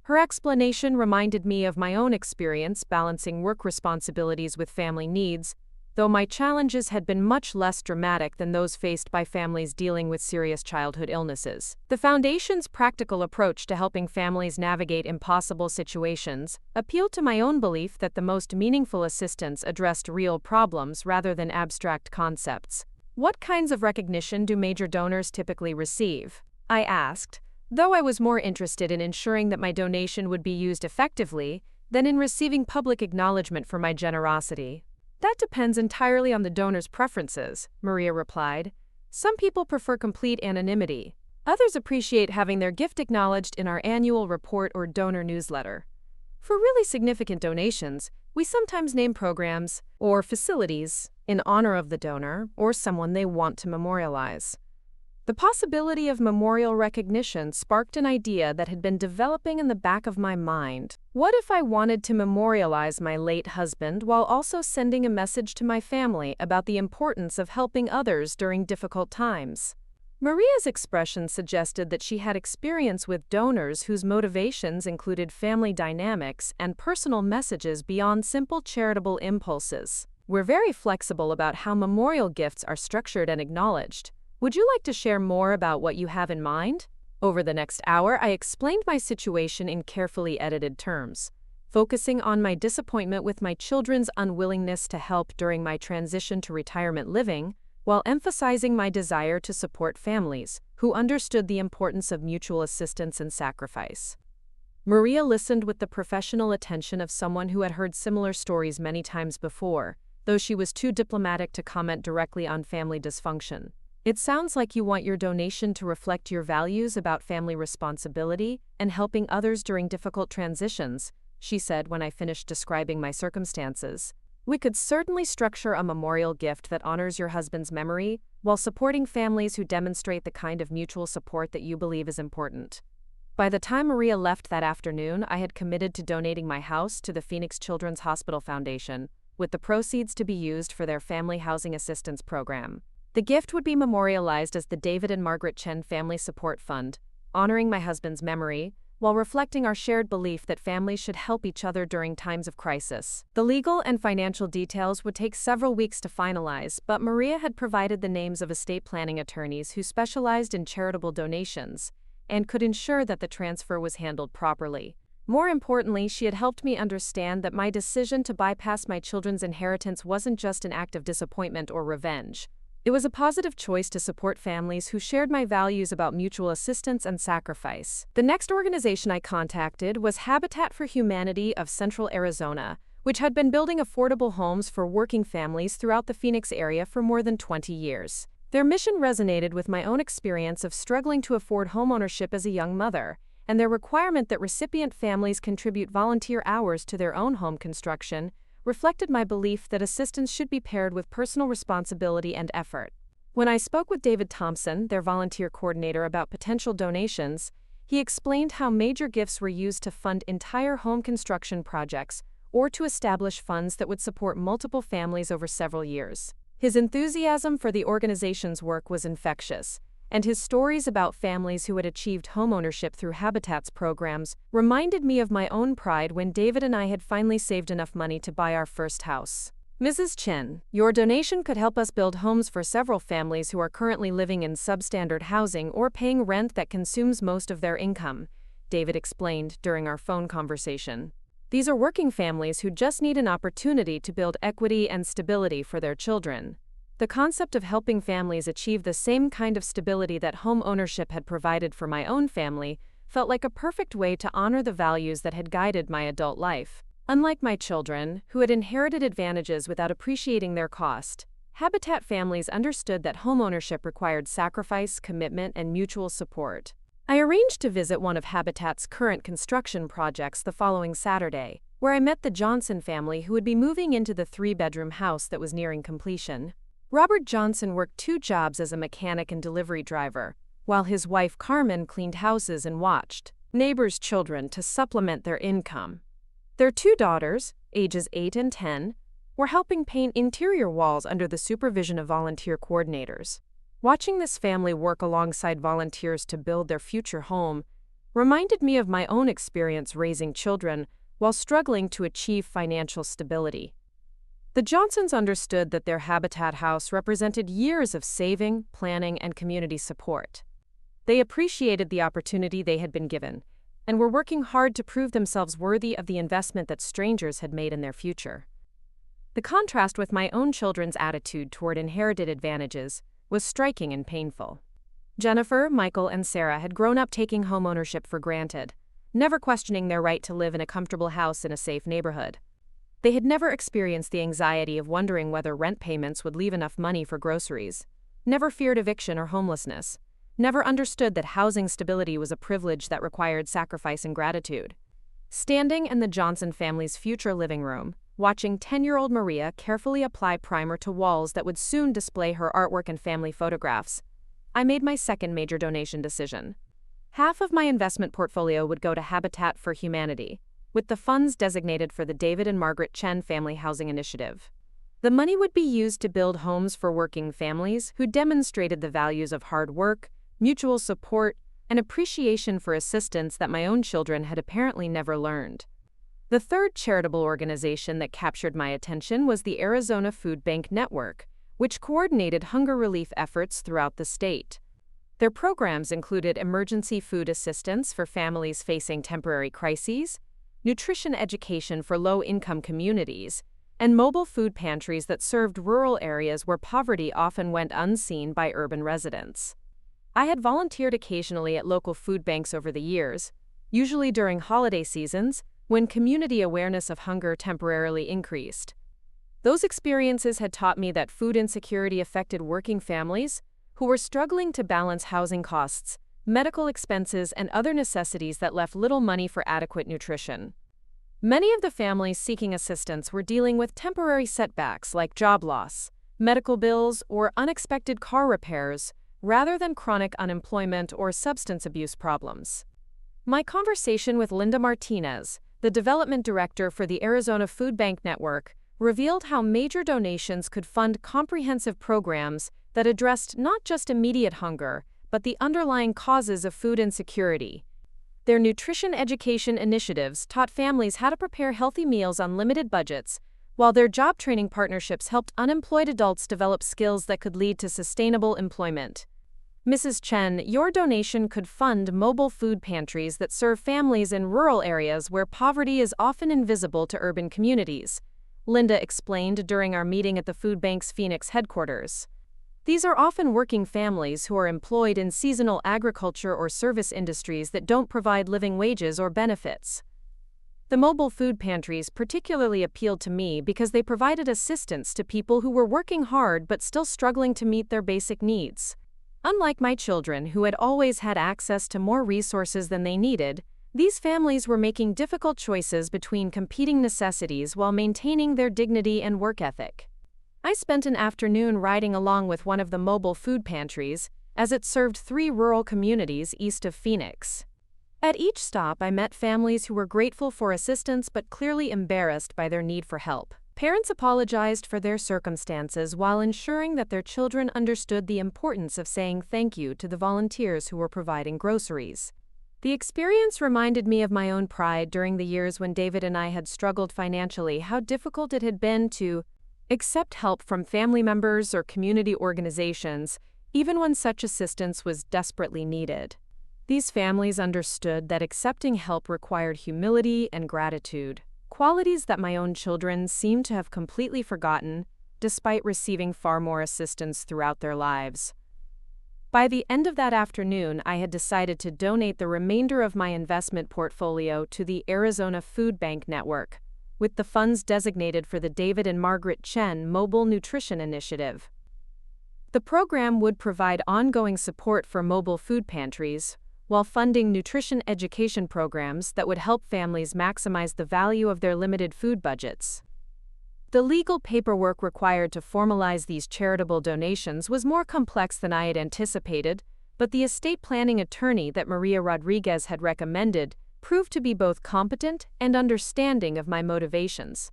Her explanation reminded me of my own experience balancing work responsibilities with family needs, though my challenges had been much less dramatic than those faced by families dealing with serious childhood illnesses. The Foundation's practical approach to helping families navigate impossible situations appealed to my own belief that the most meaningful assistance addressed real problems rather than abstract concepts. What kinds of recognition do major donors typically receive? I asked, though I was more interested in ensuring that my donation would be used effectively than in receiving public acknowledgement for my generosity. That depends entirely on the donor's preferences, Maria replied. Some people prefer complete anonymity. Others appreciate having their gift acknowledged in our annual report or donor newsletter. For really significant donations, we sometimes name programs or facilities in honor of the donor or someone they want to memorialize. The possibility of memorial recognition sparked an idea that had been developing in the back of my mind. What if I wanted to memorialize my late husband while also sending a message to my family about the importance of helping others during difficult times? Maria's expression suggested that she had experience with donors whose motivations included family dynamics and personal messages beyond simple charitable impulses. We're very flexible about how memorial gifts are structured and acknowledged. Would you like to share more about what you have in mind? Over the next hour, I explained my situation in carefully edited terms, focusing on my disappointment with my children's unwillingness to help during my transition to retirement living, while emphasizing my desire to support families who understood the importance of mutual assistance and sacrifice. Maria listened with the professional attention of someone who had heard similar stories many times before, though she was too diplomatic to comment directly on family dysfunction. It sounds like you want your donation to reflect your values about family responsibility and helping others during difficult transitions, she said when I finished describing my circumstances. We could certainly structure a memorial gift that honors your husband's memory while supporting families who demonstrate the kind of mutual support that you believe is important. By the time Maria left that afternoon, I had committed to donating my house to the Phoenix Children's Hospital Foundation, with the proceeds to be used for their family housing assistance program. The gift would be memorialized as the David and Margaret Chen Family Support Fund, honoring my husband's memory, while reflecting our shared belief that families should help each other during times of crisis. The legal and financial details would take several weeks to finalize, but Maria had provided the names of estate planning attorneys who specialized in charitable donations and could ensure that the transfer was handled properly. More importantly, she had helped me understand that my decision to bypass my children's inheritance wasn't just an act of disappointment or revenge. It was a positive choice to support families who shared my values about mutual assistance and sacrifice. The next organization I contacted was Habitat for Humanity of Central Arizona, which had been building affordable homes for working families throughout the Phoenix area for more than 20 years. Their mission resonated with my own experience of struggling to afford homeownership as a young mother, and their requirement that recipient families contribute volunteer hours to their own home construction reflected my belief that assistance should be paired with personal responsibility and effort. When I spoke with David Thompson, their volunteer coordinator, about potential donations, he explained how major gifts were used to fund entire home construction projects or to establish funds that would support multiple families over several years. His enthusiasm for the organization's work was infectious, and his stories about families who had achieved homeownership through Habitat's programs reminded me of my own pride when David and I had finally saved enough money to buy our first house. Mrs. Chen, your donation could help us build homes for several families who are currently living in substandard housing or paying rent that consumes most of their income, David explained during our phone conversation. These are working families who just need an opportunity to build equity and stability for their children. The concept of helping families achieve the same kind of stability that home ownership had provided for my own family felt like a perfect way to honor the values that had guided my adult life. Unlike my children, who had inherited advantages without appreciating their cost, Habitat families understood that homeownership required sacrifice, commitment, and mutual support. I arranged to visit one of Habitat's current construction projects the following Saturday, where I met the Johnson family who would be moving into the 3-bedroom house that was nearing completion. Robert Johnson worked 2 jobs as a mechanic and delivery driver, while his wife Carmen cleaned houses and watched neighbors' children to supplement their income. Their 2 daughters, ages 8 and 10, were helping paint interior walls under the supervision of volunteer coordinators. Watching this family work alongside volunteers to build their future home reminded me of my own experience raising children while struggling to achieve financial stability. The Johnsons understood that their Habitat house represented years of saving, planning, and community support. They appreciated the opportunity they had been given and were working hard to prove themselves worthy of the investment that strangers had made in their future. The contrast with my own children's attitude toward inherited advantages was striking and painful. Jennifer, Michael, and Sarah had grown up taking homeownership for granted, never questioning their right to live in a comfortable house in a safe neighborhood. They had never experienced the anxiety of wondering whether rent payments would leave enough money for groceries, never feared eviction or homelessness, never understood that housing stability was a privilege that required sacrifice and gratitude. Standing in the Johnson family's future living room, watching 10-year-old Maria carefully apply primer to walls that would soon display her artwork and family photographs, I made my second major donation decision. Half of my investment portfolio would go to Habitat for Humanity, with the funds designated for the David and Margaret Chen Family Housing Initiative. The money would be used to build homes for working families who demonstrated the values of hard work, mutual support, and appreciation for assistance that my own children had apparently never learned. The third charitable organization that captured my attention was the Arizona Food Bank Network, which coordinated hunger relief efforts throughout the state. Their programs included emergency food assistance for families facing temporary crises, nutrition education for low-income communities, and mobile food pantries that served rural areas where poverty often went unseen by urban residents. I had volunteered occasionally at local food banks over the years, usually during holiday seasons, when community awareness of hunger temporarily increased. Those experiences had taught me that food insecurity affected working families who were struggling to balance housing costs, medical expenses, and other necessities that left little money for adequate nutrition. Many of the families seeking assistance were dealing with temporary setbacks like job loss, medical bills, or unexpected car repairs, rather than chronic unemployment or substance abuse problems. My conversation with Linda Martinez, the development director for the Arizona Food Bank Network, revealed how major donations could fund comprehensive programs that addressed not just immediate hunger, but the underlying causes of food insecurity. Their nutrition education initiatives taught families how to prepare healthy meals on limited budgets, while their job training partnerships helped unemployed adults develop skills that could lead to sustainable employment. Mrs. Chen, your donation could fund mobile food pantries that serve families in rural areas where poverty is often invisible to urban communities, Linda explained during our meeting at the food bank's Phoenix headquarters. These are often working families who are employed in seasonal agriculture or service industries that don't provide living wages or benefits. The mobile food pantries particularly appealed to me because they provided assistance to people who were working hard but still struggling to meet their basic needs. Unlike my children, who had always had access to more resources than they needed, these families were making difficult choices between competing necessities while maintaining their dignity and work ethic. I spent an afternoon riding along with one of the mobile food pantries, as it served 3 rural communities east of Phoenix. At each stop, I met families who were grateful for assistance but clearly embarrassed by their need for help. Parents apologized for their circumstances while ensuring that their children understood the importance of saying thank you to the volunteers who were providing groceries. The experience reminded me of my own pride during the years when David and I had struggled financially, how difficult it had been to accept help from family members or community organizations, even when such assistance was desperately needed. These families understood that accepting help required humility and gratitude, qualities that my own children seemed to have completely forgotten, despite receiving far more assistance throughout their lives. By the end of that afternoon, I had decided to donate the remainder of my investment portfolio to the Arizona Food Bank Network, with the funds designated for the David and Margaret Chen Mobile Nutrition Initiative. The program would provide ongoing support for mobile food pantries, while funding nutrition education programs that would help families maximize the value of their limited food budgets. The legal paperwork required to formalize these charitable donations was more complex than I had anticipated, but the estate planning attorney that Maria Rodriguez had recommended proved to be both competent and understanding of my motivations.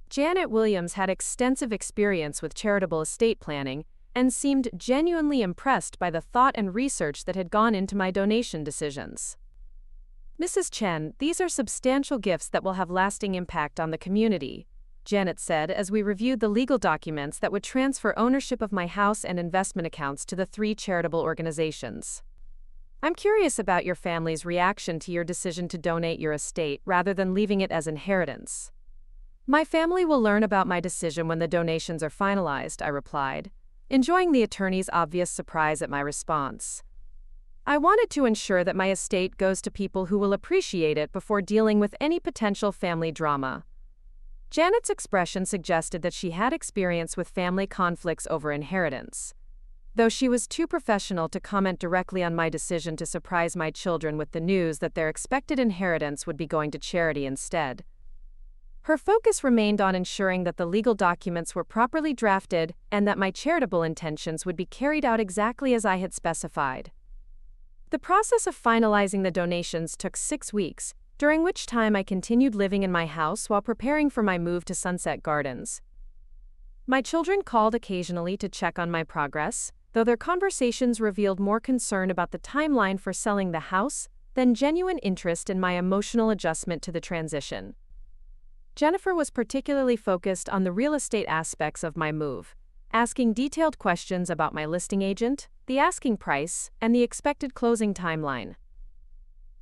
Janet Williams had extensive experience with charitable estate planning and seemed genuinely impressed by the thought and research that had gone into my donation decisions. Mrs. Chen, these are substantial gifts that will have lasting impact on the community, Janet said as we reviewed the legal documents that would transfer ownership of my house and investment accounts to the 3 charitable organizations. I'm curious about your family's reaction to your decision to donate your estate rather than leaving it as inheritance. My family will learn about my decision when the donations are finalized, I replied, enjoying the attorney's obvious surprise at my response. I wanted to ensure that my estate goes to people who will appreciate it before dealing with any potential family drama. Janet's expression suggested that she had experience with family conflicts over inheritance, though she was too professional to comment directly on my decision to surprise my children with the news that their expected inheritance would be going to charity instead. Her focus remained on ensuring that the legal documents were properly drafted and that my charitable intentions would be carried out exactly as I had specified. The process of finalizing the donations took 6 weeks, during which time I continued living in my house while preparing for my move to Sunset Gardens. My children called occasionally to check on my progress, though their conversations revealed more concern about the timeline for selling the house than genuine interest in my emotional adjustment to the transition. Jennifer was particularly focused on the real estate aspects of my move, asking detailed questions about my listing agent, the asking price, and the expected closing timeline.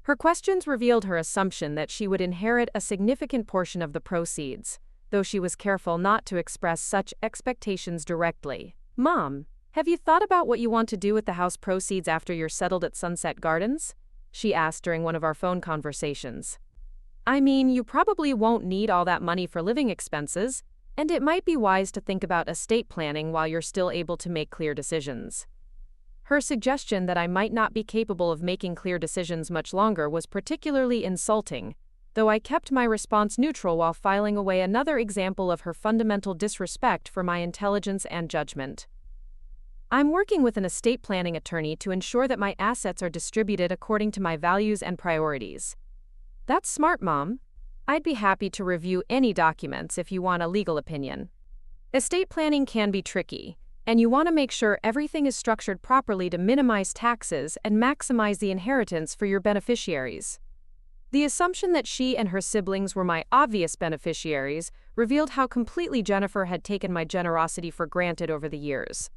Her questions revealed her assumption that she would inherit a significant portion of the proceeds, though she was careful not to express such expectations directly. Mom, have you thought about what you want to do with the house proceeds after you're settled at Sunset Gardens? She asked during one of our phone conversations. I mean, you probably won't need all that money for living expenses, and it might be wise to think about estate planning while you're still able to make clear decisions. Her suggestion that I might not be capable of making clear decisions much longer was particularly insulting, though I kept my response neutral while filing away another example of her fundamental disrespect for my intelligence and judgment. I'm working with an estate planning attorney to ensure that my assets are distributed according to my values and priorities. That's smart, Mom. I'd be happy to review any documents if you want a legal opinion. Estate planning can be tricky, and you want to make sure everything is structured properly to minimize taxes and maximize the inheritance for your beneficiaries. The assumption that she and her siblings were my obvious beneficiaries revealed how completely Jennifer had taken my generosity for granted over the years.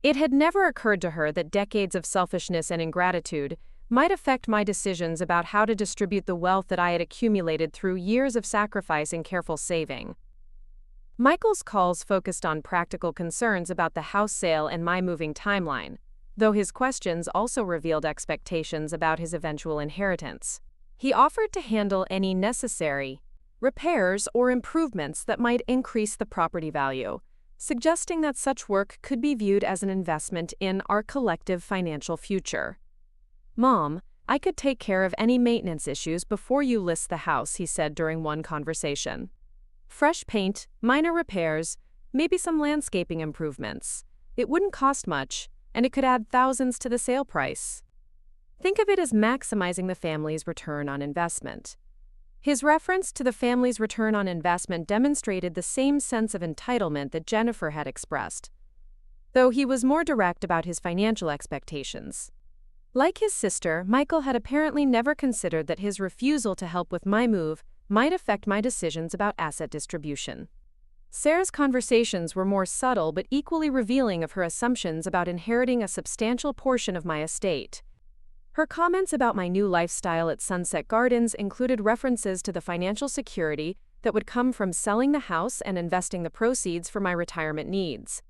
It had never occurred to her that decades of selfishness and ingratitude might affect my decisions about how to distribute the wealth that I had accumulated through years of sacrifice and careful saving. Michael's calls focused on practical concerns about the house sale and my moving timeline, though his questions also revealed expectations about his eventual inheritance. He offered to handle any necessary repairs or improvements that might increase the property value, suggesting that such work could be viewed as an investment in our collective financial future. Mom, I could take care of any maintenance issues before you list the house, he said during one conversation. Fresh paint, minor repairs, maybe some landscaping improvements. It wouldn't cost much, and it could add thousands to the sale price. Think of it as maximizing the family's return on investment. His reference to the family's return on investment demonstrated the same sense of entitlement that Jennifer had expressed, though he was more direct about his financial expectations. Like his sister, Michael had apparently never considered that his refusal to help with my move might affect my decisions about asset distribution. Sarah's conversations were more subtle but equally revealing of her assumptions about inheriting a substantial portion of my estate. Her comments about my new lifestyle at Sunset Gardens included references to the financial security that would come from selling the house and investing the proceeds for my retirement needs.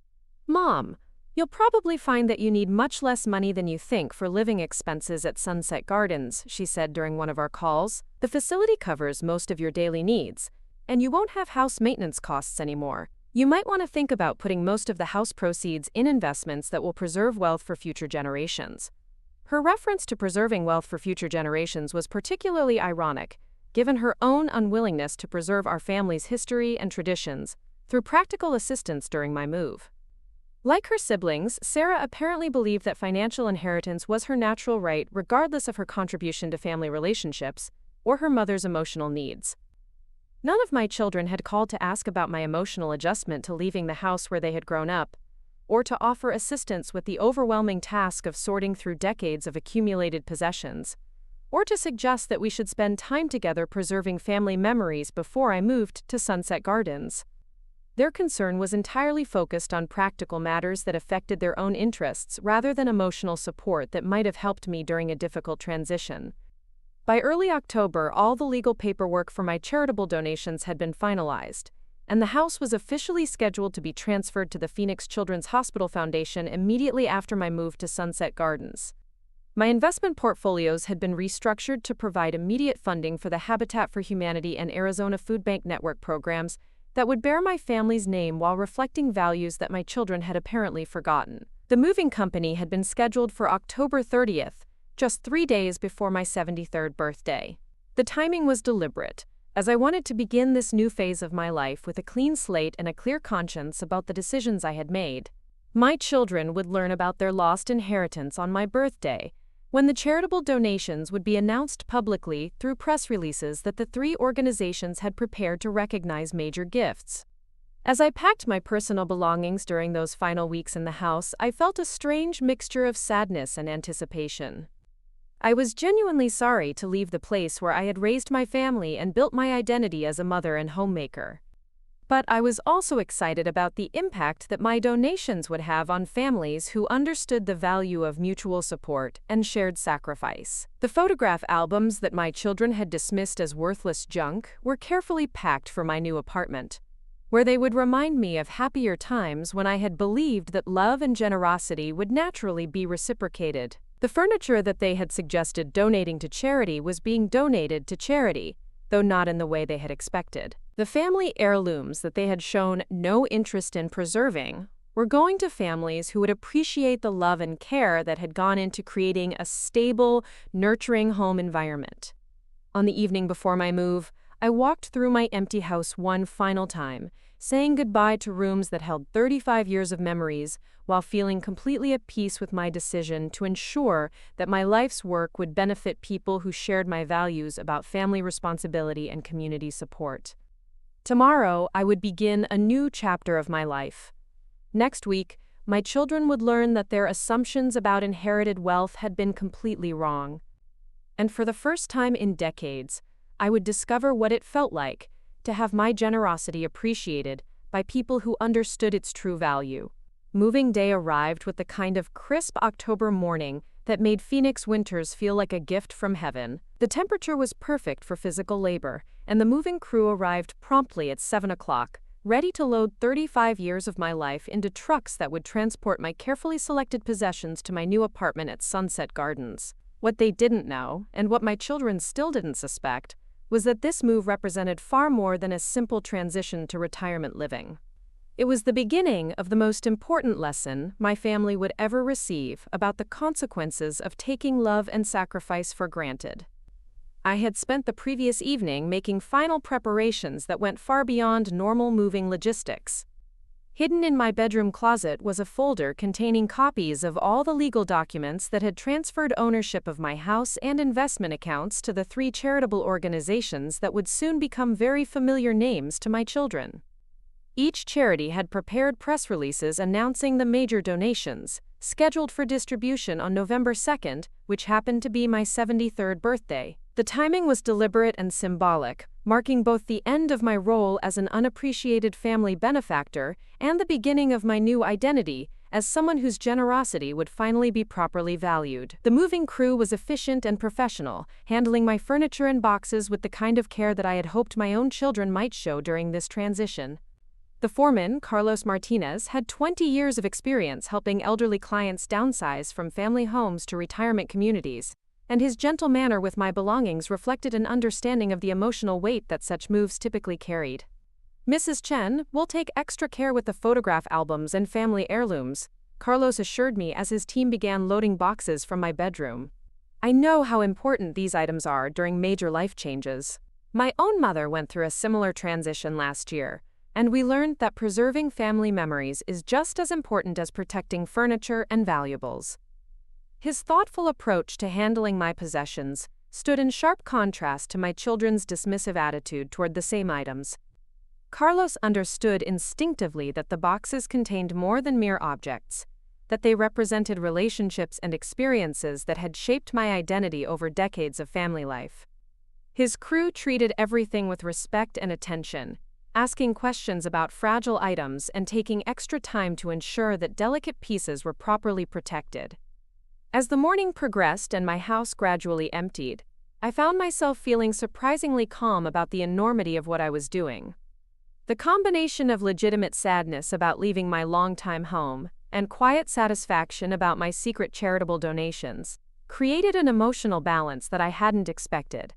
Mom, you'll probably find that you need much less money than you think for living expenses at Sunset Gardens, she said during one of our calls. The facility covers most of your daily needs, and you won't have house maintenance costs anymore. You might want to think about putting most of the house proceeds in investments that will preserve wealth for future generations. Her reference to preserving wealth for future generations was particularly ironic, given her own unwillingness to preserve our family's history and traditions through practical assistance during my move. Like her siblings, Sarah apparently believed that financial inheritance was her natural right regardless of her contribution to family relationships or her mother's emotional needs. None of my children had called to ask about my emotional adjustment to leaving the house where they had grown up, or to offer assistance with the overwhelming task of sorting through decades of accumulated possessions, or to suggest that we should spend time together preserving family memories before I moved to Sunset Gardens. Their concern was entirely focused on practical matters that affected their own interests rather than emotional support that might have helped me during a difficult transition. By early October, all the legal paperwork for my charitable donations had been finalized, and the house was officially scheduled to be transferred to the Phoenix Children's Hospital Foundation immediately after my move to Sunset Gardens. My investment portfolios had been restructured to provide immediate funding for the Habitat for Humanity and Arizona Food Bank Network programs that would bear my family's name while reflecting values that my children had apparently forgotten. The moving company had been scheduled for October 30th, just 3 days before my 73rd birthday. The timing was deliberate, as I wanted to begin this new phase of my life with a clean slate and a clear conscience about the decisions I had made. My children would learn about their lost inheritance on my birthday, when the charitable donations would be announced publicly through press releases that the 3 organizations had prepared to recognize major gifts. As I packed my personal belongings during those final weeks in the house, I felt a strange mixture of sadness and anticipation. I was genuinely sorry to leave the place where I had raised my family and built my identity as a mother and homemaker. But I was also excited about the impact that my donations would have on families who understood the value of mutual support and shared sacrifice. The photograph albums that my children had dismissed as worthless junk were carefully packed for my new apartment, where they would remind me of happier times when I had believed that love and generosity would naturally be reciprocated. The furniture that they had suggested donating to charity was being donated to charity, though not in the way they had expected. The family heirlooms that they had shown no interest in preserving were going to families who would appreciate the love and care that had gone into creating a stable, nurturing home environment. On the evening before my move, I walked through my empty house one final time, saying goodbye to rooms that held 35 years of memories, while feeling completely at peace with my decision to ensure that my life's work would benefit people who shared my values about family responsibility and community support. Tomorrow, I would begin a new chapter of my life. Next week, my children would learn that their assumptions about inherited wealth had been completely wrong. And for the first time in decades, I would discover what it felt like to have my generosity appreciated by people who understood its true value. Moving day arrived with the kind of crisp October morning that made Phoenix winters feel like a gift from heaven. The temperature was perfect for physical labor, and the moving crew arrived promptly at 7 o'clock, ready to load 35 years of my life into trucks that would transport my carefully selected possessions to my new apartment at Sunset Gardens. What they didn't know, and what my children still didn't suspect, was that this move represented far more than a simple transition to retirement living. It was the beginning of the most important lesson my family would ever receive about the consequences of taking love and sacrifice for granted. I had spent the previous evening making final preparations that went far beyond normal moving logistics. Hidden in my bedroom closet was a folder containing copies of all the legal documents that had transferred ownership of my house and investment accounts to the 3 charitable organizations that would soon become very familiar names to my children. Each charity had prepared press releases announcing the major donations, scheduled for distribution on November 2nd, which happened to be my 73rd birthday. The timing was deliberate and symbolic, marking both the end of my role as an unappreciated family benefactor and the beginning of my new identity as someone whose generosity would finally be properly valued. The moving crew was efficient and professional, handling my furniture and boxes with the kind of care that I had hoped my own children might show during this transition. The foreman, Carlos Martinez, had 20 years of experience helping elderly clients downsize from family homes to retirement communities, and his gentle manner with my belongings reflected an understanding of the emotional weight that such moves typically carried. "Mrs. Chen, we'll take extra care with the photograph albums and family heirlooms," Carlos assured me as his team began loading boxes from my bedroom. I know how important these items are during major life changes. My own mother went through a similar transition last year, and we learned that preserving family memories is just as important as protecting furniture and valuables. His thoughtful approach to handling my possessions stood in sharp contrast to my children's dismissive attitude toward the same items. Carlos understood instinctively that the boxes contained more than mere objects, that they represented relationships and experiences that had shaped my identity over decades of family life. His crew treated everything with respect and attention, asking questions about fragile items and taking extra time to ensure that delicate pieces were properly protected. As the morning progressed and my house gradually emptied, I found myself feeling surprisingly calm about the enormity of what I was doing. The combination of legitimate sadness about leaving my longtime home and quiet satisfaction about my secret charitable donations created an emotional balance that I hadn't expected.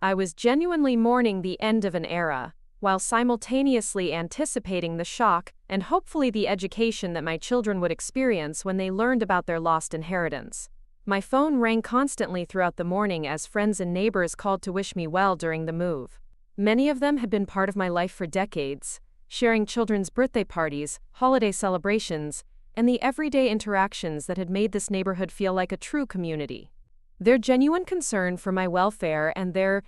I was genuinely mourning the end of an era, while simultaneously anticipating the shock and hopefully the education that my children would experience when they learned about their lost inheritance. My phone rang constantly throughout the morning as friends and neighbors called to wish me well during the move. Many of them had been part of my life for decades, sharing children's birthday parties, holiday celebrations, and the everyday interactions that had made this neighborhood feel like a true community. Their genuine concern for my welfare and their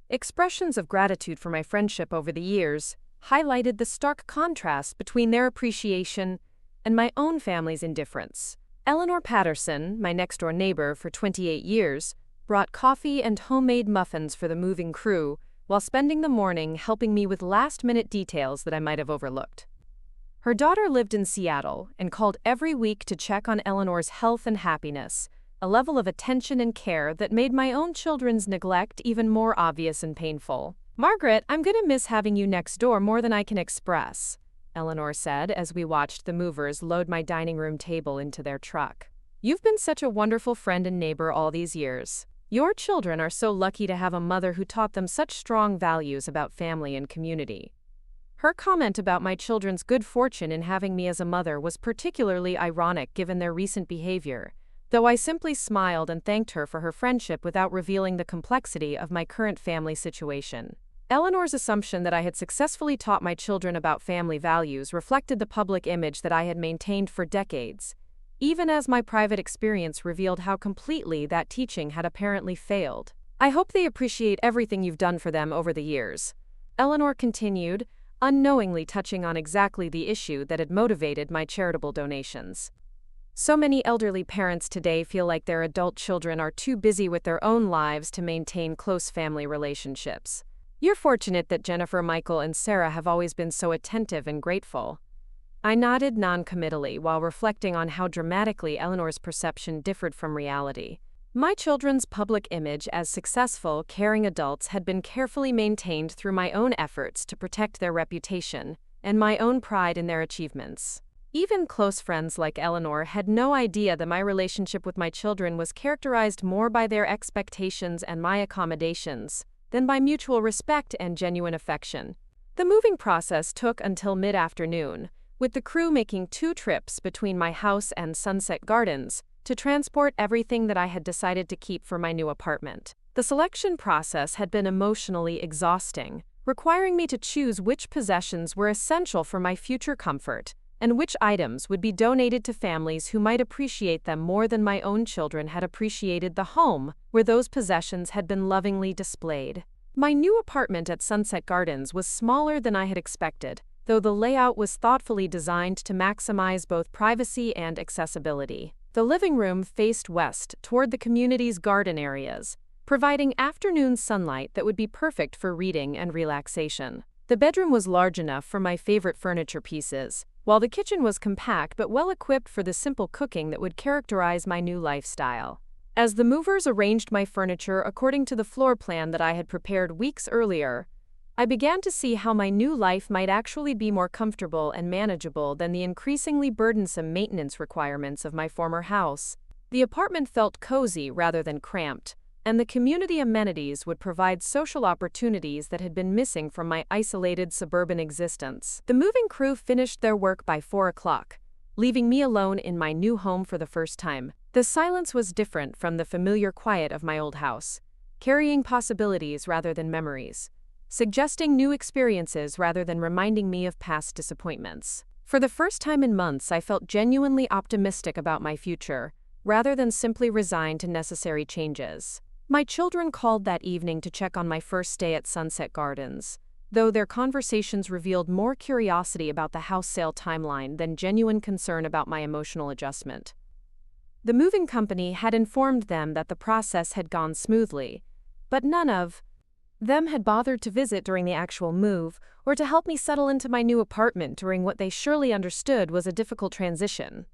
expressions of gratitude for my friendship over the years highlighted the stark contrast between their appreciation and my own family's indifference. Eleanor Patterson, my next-door neighbor for 28 years, brought coffee and homemade muffins for the moving crew while spending the morning helping me with last-minute details that I might have overlooked. Her daughter lived in Seattle and called every week to check on Eleanor's health and happiness, a level of attention and care that made my own children's neglect even more obvious and painful. "Margaret, I'm going to miss having you next door more than I can express," Eleanor said as we watched the movers load my dining room table into their truck. "You've been such a wonderful friend and neighbor all these years. Your children are so lucky to have a mother who taught them such strong values about family and community." Her comment about my children's good fortune in having me as a mother was particularly ironic given their recent behavior, though I simply smiled and thanked her for her friendship without revealing the complexity of my current family situation. Eleanor's assumption that I had successfully taught my children about family values reflected the public image that I had maintained for decades, even as my private experience revealed how completely that teaching had apparently failed. I hope they appreciate everything you've done for them over the years, Eleanor continued, unknowingly touching on exactly the issue that had motivated my charitable donations. So many elderly parents today feel like their adult children are too busy with their own lives to maintain close family relationships. You're fortunate that Jennifer, Michael, and Sarah have always been so attentive and grateful. I nodded non-committally while reflecting on how dramatically Eleanor's perception differed from reality. My children's public image as successful, caring adults had been carefully maintained through my own efforts to protect their reputation and my own pride in their achievements. Even close friends like Eleanor had no idea that my relationship with my children was characterized more by their expectations and my accommodations than by mutual respect and genuine affection. The moving process took until mid-afternoon, with the crew making 2 trips between my house and Sunset Gardens to transport everything that I had decided to keep for my new apartment. The selection process had been emotionally exhausting, requiring me to choose which possessions were essential for my future comfort and which items would be donated to families who might appreciate them more than my own children had appreciated the home where those possessions had been lovingly displayed. My new apartment at Sunset Gardens was smaller than I had expected, though the layout was thoughtfully designed to maximize both privacy and accessibility. The living room faced west toward the community's garden areas, providing afternoon sunlight that would be perfect for reading and relaxation. The bedroom was large enough for my favorite furniture pieces, while the kitchen was compact but well-equipped for the simple cooking that would characterize my new lifestyle. As the movers arranged my furniture according to the floor plan that I had prepared weeks earlier, I began to see how my new life might actually be more comfortable and manageable than the increasingly burdensome maintenance requirements of my former house. The apartment felt cozy rather than cramped, and the community amenities would provide social opportunities that had been missing from my isolated suburban existence. The moving crew finished their work by 4 o'clock, leaving me alone in my new home for the first time. The silence was different from the familiar quiet of my old house, carrying possibilities rather than memories, suggesting new experiences rather than reminding me of past disappointments. For the first time in months, I felt genuinely optimistic about my future, rather than simply resigned to necessary changes. My children called that evening to check on my first day at Sunset Gardens, though their conversations revealed more curiosity about the house sale timeline than genuine concern about my emotional adjustment. The moving company had informed them that the process had gone smoothly, but none of them had bothered to visit during the actual move or to help me settle into my new apartment during what they surely understood was a difficult transition.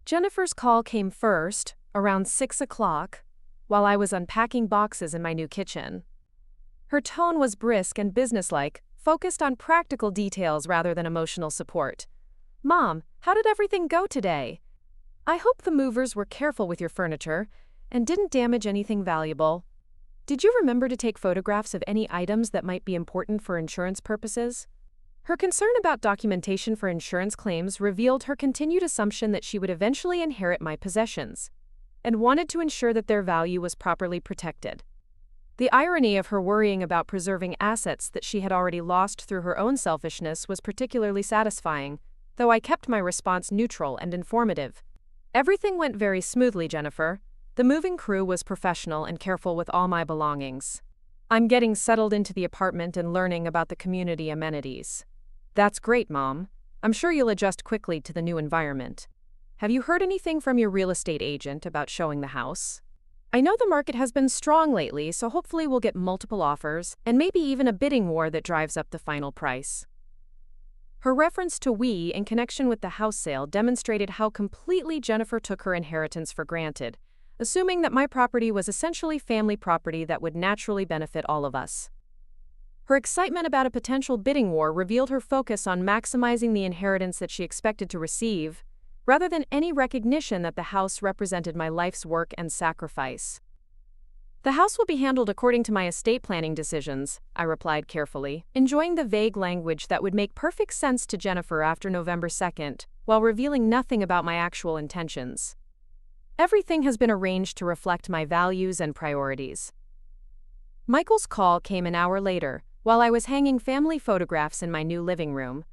Jennifer's call came first, around 6 o'clock, while I was unpacking boxes in my new kitchen. Her tone was brisk and businesslike, focused on practical details rather than emotional support. "Mom, how did everything go today? I hope the movers were careful with your furniture and didn't damage anything valuable. Did you remember to take photographs of any items that might be important for insurance purposes?" Her concern about documentation for insurance claims revealed her continued assumption that she would eventually inherit my possessions, and wanted to ensure that their value was properly protected. The irony of her worrying about preserving assets that she had already lost through her own selfishness was particularly satisfying, though I kept my response neutral and informative. "Everything went very smoothly, Jennifer. The moving crew was professional and careful with all my belongings. I'm getting settled into the apartment and learning about the community amenities." "That's great, Mom. I'm sure you'll adjust quickly to the new environment. Have you heard anything from your real estate agent about showing the house? I know the market has been strong lately, so hopefully we'll get multiple offers and maybe even a bidding war that drives up the final price." Her reference to "we" in connection with the house sale demonstrated how completely Jennifer took her inheritance for granted, assuming that my property was essentially family property that would naturally benefit all of us. Her excitement about a potential bidding war revealed her focus on maximizing the inheritance that she expected to receive, rather than any recognition that the house represented my life's work and sacrifice. "The house will be handled according to my estate planning decisions," I replied carefully, enjoying the vague language that would make perfect sense to Jennifer after November 2nd, while revealing nothing about my actual intentions. "Everything has been arranged to reflect my values and priorities." Michael's call came an hour later, while I was hanging family photographs in my new living room.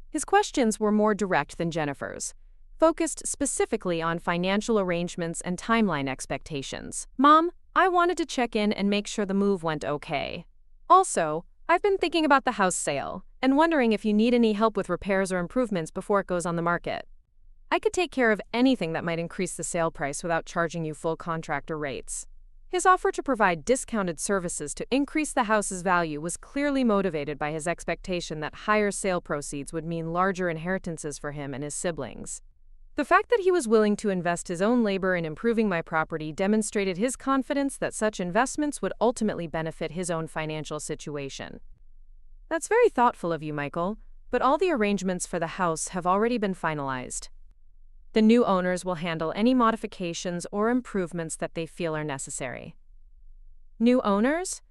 His questions were more direct than Jennifer's, focused specifically on financial arrangements and timeline expectations. Mom, I wanted to check in and make sure the move went okay. Also, I've been thinking about the house sale and wondering if you need any help with repairs or improvements before it goes on the market. I could take care of anything that might increase the sale price without charging you full contractor rates. His offer to provide discounted services to increase the house's value was clearly motivated by his expectation that higher sale proceeds would mean larger inheritances for him and his siblings. The fact that he was willing to invest his own labor in improving my property demonstrated his confidence that such investments would ultimately benefit his own financial situation. That's very thoughtful of you, Michael, but all the arrangements for the house have already been finalized. The new owners will handle any modifications or improvements that they feel are necessary. New owners?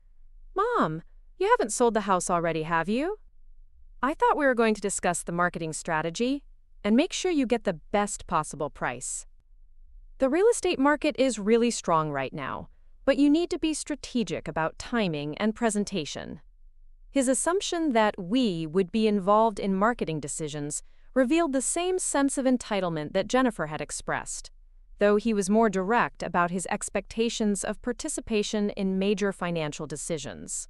Mom, you haven't sold the house already, have you? I thought we were going to discuss the marketing strategy and make sure you get the best possible price. The real estate market is really strong right now, but you need to be strategic about timing and presentation. His assumption that we would be involved in marketing decisions revealed the same sense of entitlement that Jennifer had expressed, though he was more direct about his expectations of participation in major financial decisions.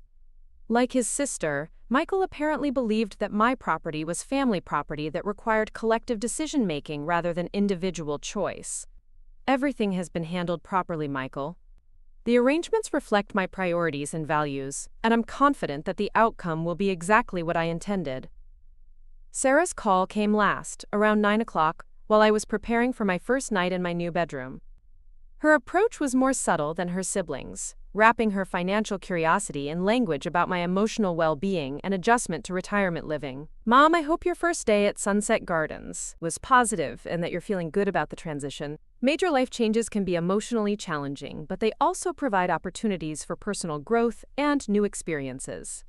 Like his sister, Michael apparently believed that my property was family property that required collective decision-making rather than individual choice. Everything has been handled properly, Michael. The arrangements reflect my priorities and values, and I'm confident that the outcome will be exactly what I intended. Sarah's call came last, around 9 o'clock, while I was preparing for my first night in my new bedroom. Her approach was more subtle than her siblings, wrapping her financial curiosity in language about my emotional well-being and adjustment to retirement living. Mom, I hope your first day at Sunset Gardens was positive and that you're feeling good about the transition. Major life changes can be emotionally challenging, but they also provide opportunities for personal growth and new experiences.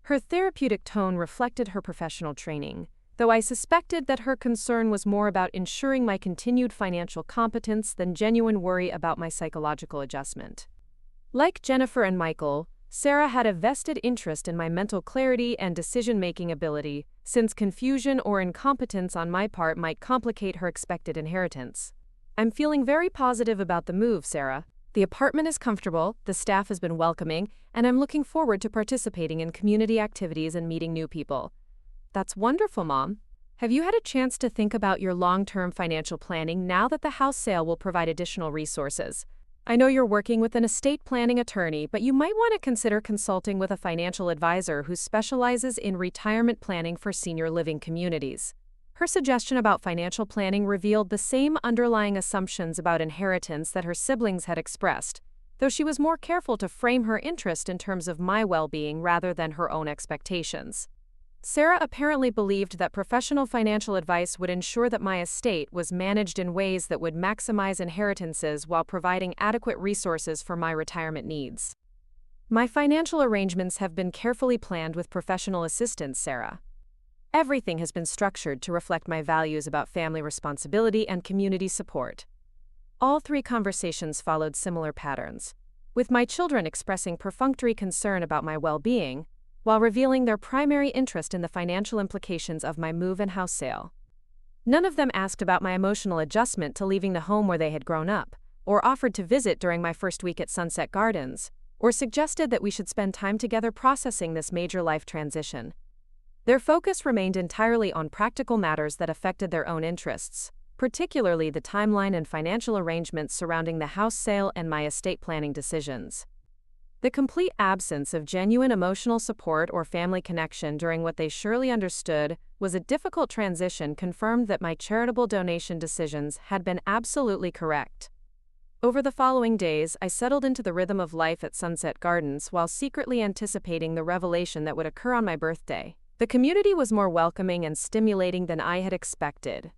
Her therapeutic tone reflected her professional training, though I suspected that her concern was more about ensuring my continued financial competence than genuine worry about my psychological adjustment. Like Jennifer and Michael, Sarah had a vested interest in my mental clarity and decision-making ability, since confusion or incompetence on my part might complicate her expected inheritance. I'm feeling very positive about the move, Sarah. The apartment is comfortable, the staff has been welcoming, and I'm looking forward to participating in community activities and meeting new people. That's wonderful, Mom. Have you had a chance to think about your long-term financial planning now that the house sale will provide additional resources? I know you're working with an estate planning attorney, but you might want to consider consulting with a financial advisor who specializes in retirement planning for senior living communities. Her suggestion about financial planning revealed the same underlying assumptions about inheritance that her siblings had expressed, though she was more careful to frame her interest in terms of my well-being rather than her own expectations. Sarah apparently believed that professional financial advice would ensure that my estate was managed in ways that would maximize inheritances while providing adequate resources for my retirement needs. My financial arrangements have been carefully planned with professional assistance, Sarah. Everything has been structured to reflect my values about family responsibility and community support. All three conversations followed similar patterns, with my children expressing perfunctory concern about my well-being, while revealing their primary interest in the financial implications of my move and house sale. None of them asked about my emotional adjustment to leaving the home where they had grown up, or offered to visit during my first week at Sunset Gardens, or suggested that we should spend time together processing this major life transition. Their focus remained entirely on practical matters that affected their own interests, particularly the timeline and financial arrangements surrounding the house sale and my estate planning decisions. The complete absence of genuine emotional support or family connection during what they surely understood was a difficult transition confirmed that my charitable donation decisions had been absolutely correct. Over the following days, I settled into the rhythm of life at Sunset Gardens while secretly anticipating the revelation that would occur on my birthday. The community was more welcoming and stimulating than I had expected,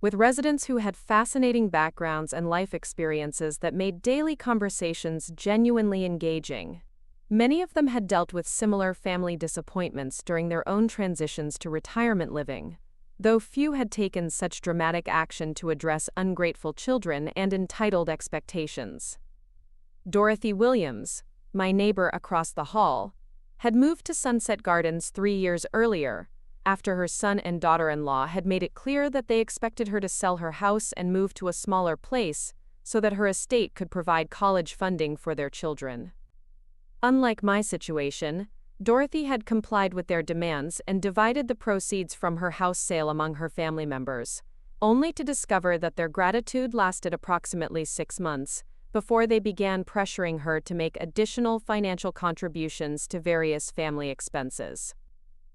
with residents who had fascinating backgrounds and life experiences that made daily conversations genuinely engaging. Many of them had dealt with similar family disappointments during their own transitions to retirement living, though few had taken such dramatic action to address ungrateful children and entitled expectations. Dorothy Williams, my neighbor across the hall, had moved to Sunset Gardens 3 years earlier, after her son and daughter-in-law had made it clear that they expected her to sell her house and move to a smaller place so that her estate could provide college funding for their children. Unlike my situation, Dorothy had complied with their demands and divided the proceeds from her house sale among her family members, only to discover that their gratitude lasted approximately 6 months before they began pressuring her to make additional financial contributions to various family expenses.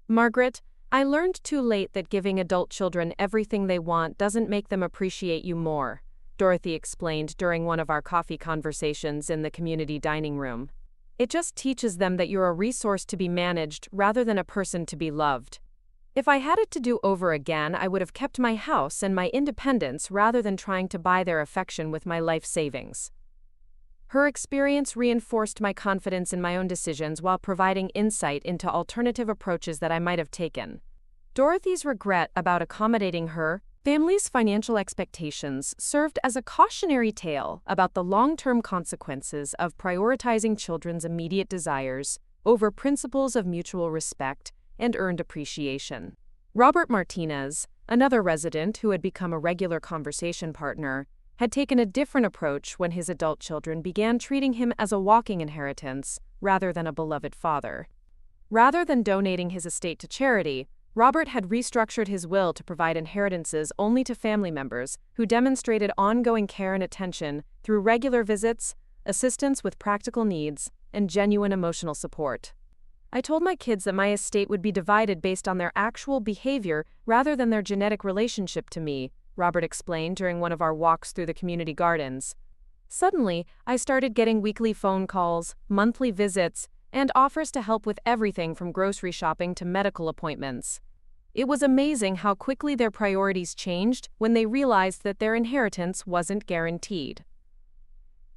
Margaret, I learned too late that giving adult children everything they want doesn't make them appreciate you more, Dorothy explained during one of our coffee conversations in the community dining room. It just teaches them that you're a resource to be managed rather than a person to be loved. If I had it to do over again, I would have kept my house and my independence rather than trying to buy their affection with my life savings. Her experience reinforced my confidence in my own decisions while providing insight into alternative approaches that I might have taken. Dorothy's regret about accommodating her family's financial expectations served as a cautionary tale about the long-term consequences of prioritizing children's immediate desires over principles of mutual respect and earned appreciation. Robert Martinez, another resident who had become a regular conversation partner, had taken a different approach when his adult children began treating him as a walking inheritance rather than a beloved father. Rather than donating his estate to charity, Robert had restructured his will to provide inheritances only to family members who demonstrated ongoing care and attention through regular visits, assistance with practical needs, and genuine emotional support. I told my kids that my estate would be divided based on their actual behavior rather than their genetic relationship to me, Robert explained during one of our walks through the community gardens. Suddenly, I started getting weekly phone calls, monthly visits, and offers to help with everything from grocery shopping to medical appointments. It was amazing how quickly their priorities changed when they realized that their inheritance wasn't guaranteed.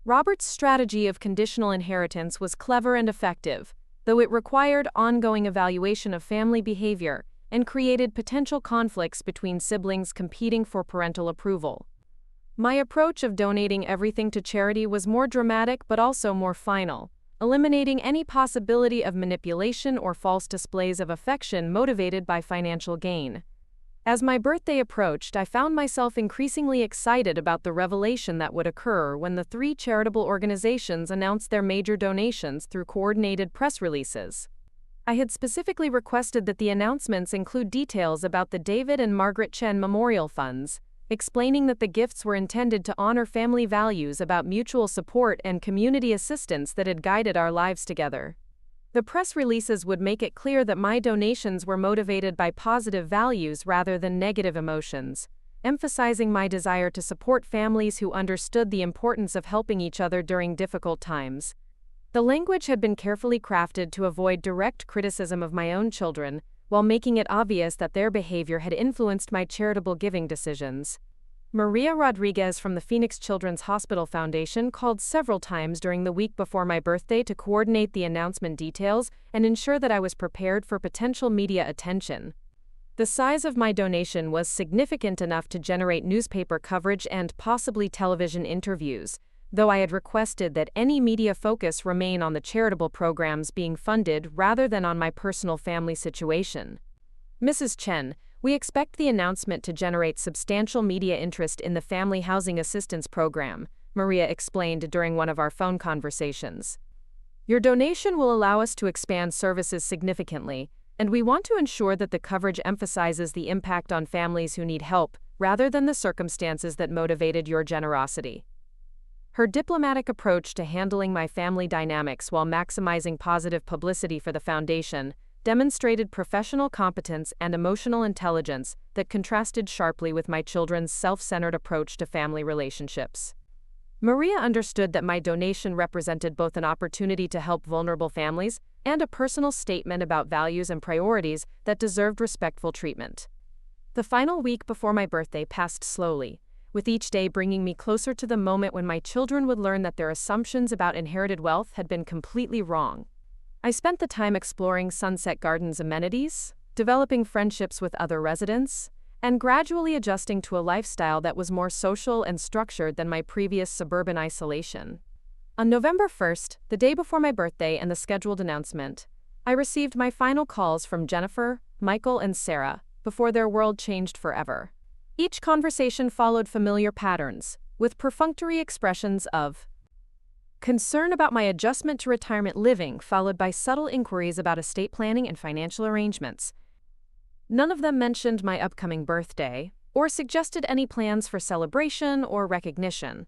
Robert's strategy of conditional inheritance was clever and effective, though it required ongoing evaluation of family behavior and created potential conflicts between siblings competing for parental approval. My approach of donating everything to charity was more dramatic but also more final, eliminating any possibility of manipulation or false displays of affection motivated by financial gain. As my birthday approached, I found myself increasingly excited about the revelation that would occur when the 3 charitable organizations announced their major donations through coordinated press releases. I had specifically requested that the announcements include details about the David and Margaret Chen Memorial Funds, explaining that the gifts were intended to honor family values about mutual support and community assistance that had guided our lives together. The press releases would make it clear that my donations were motivated by positive values rather than negative emotions, emphasizing my desire to support families who understood the importance of helping each other during difficult times. The language had been carefully crafted to avoid direct criticism of my own children, while making it obvious that their behavior had influenced my charitable giving decisions. Maria Rodriguez from the Phoenix Children's Hospital Foundation called several times during the week before my birthday to coordinate the announcement details and ensure that I was prepared for potential media attention. The size of my donation was significant enough to generate newspaper coverage and possibly television interviews, though I had requested that any media focus remain on the charitable programs being funded rather than on my personal family situation. Mrs. Chen, we expect the announcement to generate substantial media interest in the Family Housing Assistance Program, Maria explained during one of our phone conversations. Your donation will allow us to expand services significantly, and we want to ensure that the coverage emphasizes the impact on families who need help rather than the circumstances that motivated your generosity. Her diplomatic approach to handling my family dynamics while maximizing positive publicity for the foundation demonstrated professional competence and emotional intelligence that contrasted sharply with my children's self-centered approach to family relationships. Maria understood that my donation represented both an opportunity to help vulnerable families and a personal statement about values and priorities that deserved respectful treatment. The final week before my birthday passed slowly, with each day bringing me closer to the moment when my children would learn that their assumptions about inherited wealth had been completely wrong. I spent the time exploring Sunset Gardens amenities, developing friendships with other residents, and gradually adjusting to a lifestyle that was more social and structured than my previous suburban isolation. On November 1st, the day before my birthday and the scheduled announcement, I received my final calls from Jennifer, Michael, and Sarah before their world changed forever. Each conversation followed familiar patterns, with perfunctory expressions of concern about my adjustment to retirement living, followed by subtle inquiries about estate planning and financial arrangements. None of them mentioned my upcoming birthday or suggested any plans for celebration or recognition.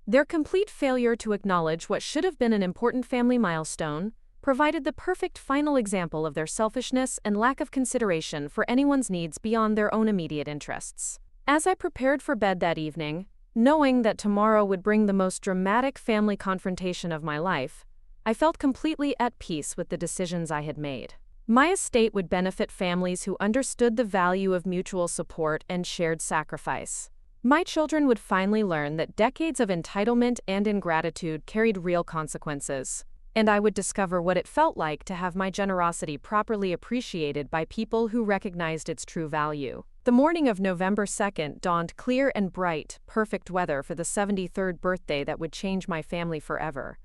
Their complete failure to acknowledge what should have been an important family milestone provided the perfect final example of their selfishness and lack of consideration for anyone's needs beyond their own immediate interests. As I prepared for bed that evening, knowing that tomorrow would bring the most dramatic family confrontation of my life, I felt completely at peace with the decisions I had made. My estate would benefit families who understood the value of mutual support and shared sacrifice. My children would finally learn that decades of entitlement and ingratitude carried real consequences, and I would discover what it felt like to have my generosity properly appreciated by people who recognized its true value. The morning of November 2nd dawned clear and bright, perfect weather for the 73rd birthday that would change my family forever.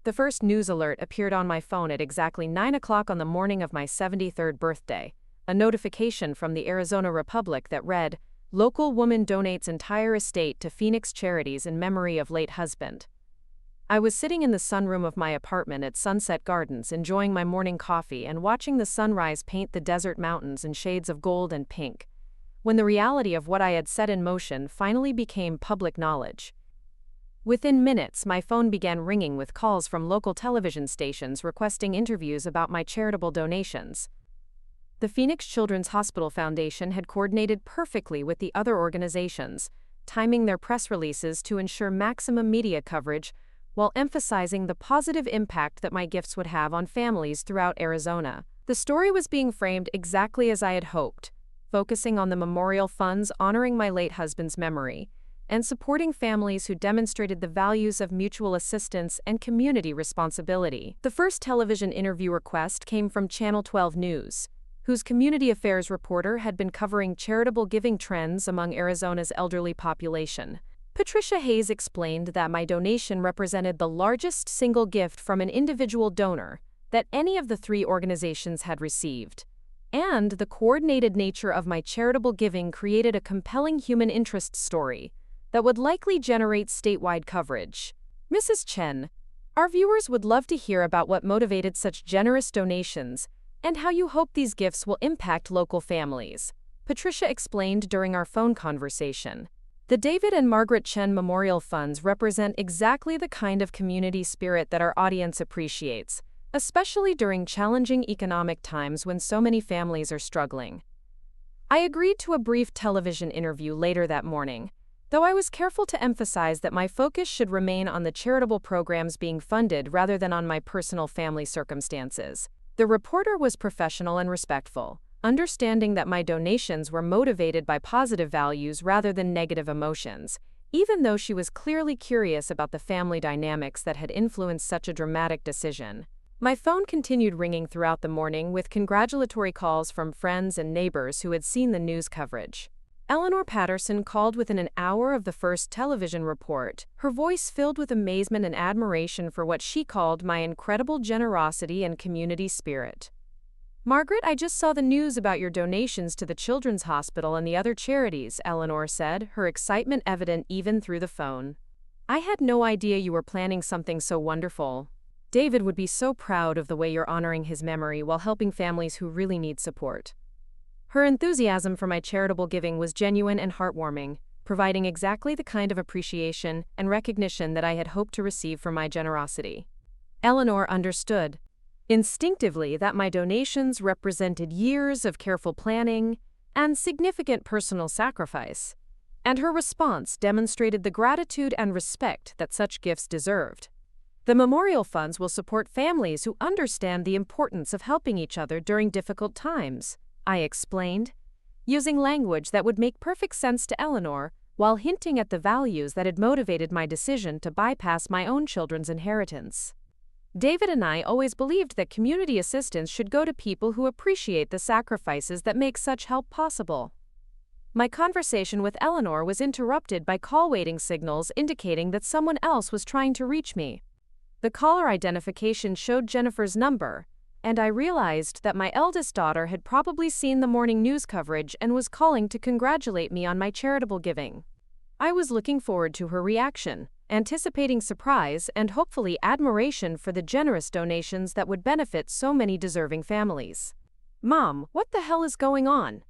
The first news alert appeared on my phone at exactly 9 o'clock on the morning of my 73rd birthday, a notification from the Arizona Republic that read, "Local woman donates entire estate to Phoenix Charities in memory of late husband." I was sitting in the sunroom of my apartment at Sunset Gardens enjoying my morning coffee and watching the sunrise paint the desert mountains in shades of gold and pink, when the reality of what I had set in motion finally became public knowledge. Within minutes, my phone began ringing with calls from local television stations requesting interviews about my charitable donations. The Phoenix Children's Hospital Foundation had coordinated perfectly with the other organizations, timing their press releases to ensure maximum media coverage while emphasizing the positive impact that my gifts would have on families throughout Arizona. The story was being framed exactly as I had hoped, focusing on the memorial funds honoring my late husband's memory and supporting families who demonstrated the values of mutual assistance and community responsibility. The first television interview request came from Channel 12 News, whose community affairs reporter had been covering charitable giving trends among Arizona's elderly population. Patricia Hayes explained that my donation represented the largest single gift from an individual donor that any of the three organizations had received, and the coordinated nature of my charitable giving created a compelling human interest story that would likely generate statewide coverage. Mrs. Chen, our viewers would love to hear about what motivated such generous donations and how you hope these gifts will impact local families, Patricia explained during our phone conversation. The David and Margaret Chen Memorial Funds represent exactly the kind of community spirit that our audience appreciates, especially during challenging economic times when so many families are struggling. I agreed to a brief television interview later that morning, though I was careful to emphasize that my focus should remain on the charitable programs being funded rather than on my personal family circumstances. The reporter was professional and respectful, understanding that my donations were motivated by positive values rather than negative emotions, even though she was clearly curious about the family dynamics that had influenced such a dramatic decision. My phone continued ringing throughout the morning with congratulatory calls from friends and neighbors who had seen the news coverage. Eleanor Patterson called within an hour of the first television report, her voice filled with amazement and admiration for what she called my incredible generosity and community spirit. "Margaret, I just saw the news about your donations to the Children's Hospital and the other charities," Eleanor said, her excitement evident even through the phone. "I had no idea you were planning something so wonderful. David would be so proud of the way you're honoring his memory while helping families who really need support." Her enthusiasm for my charitable giving was genuine and heartwarming, providing exactly the kind of appreciation and recognition that I had hoped to receive for my generosity. Eleanor understood instinctively that my donations represented years of careful planning and significant personal sacrifice, and her response demonstrated the gratitude and respect that such gifts deserved. "The memorial funds will support families who understand the importance of helping each other during difficult times," I explained, using language that would make perfect sense to Eleanor while hinting at the values that had motivated my decision to bypass my own children's inheritance. David and I always believed that community assistance should go to people who appreciate the sacrifices that make such help possible. My conversation with Eleanor was interrupted by call waiting signals indicating that someone else was trying to reach me. The caller identification showed Jennifer's number, and I realized that my eldest daughter had probably seen the morning news coverage and was calling to congratulate me on my charitable giving. I was looking forward to her reaction, anticipating surprise and hopefully admiration for the generous donations that would benefit so many deserving families. "Mom, what the hell is going on?"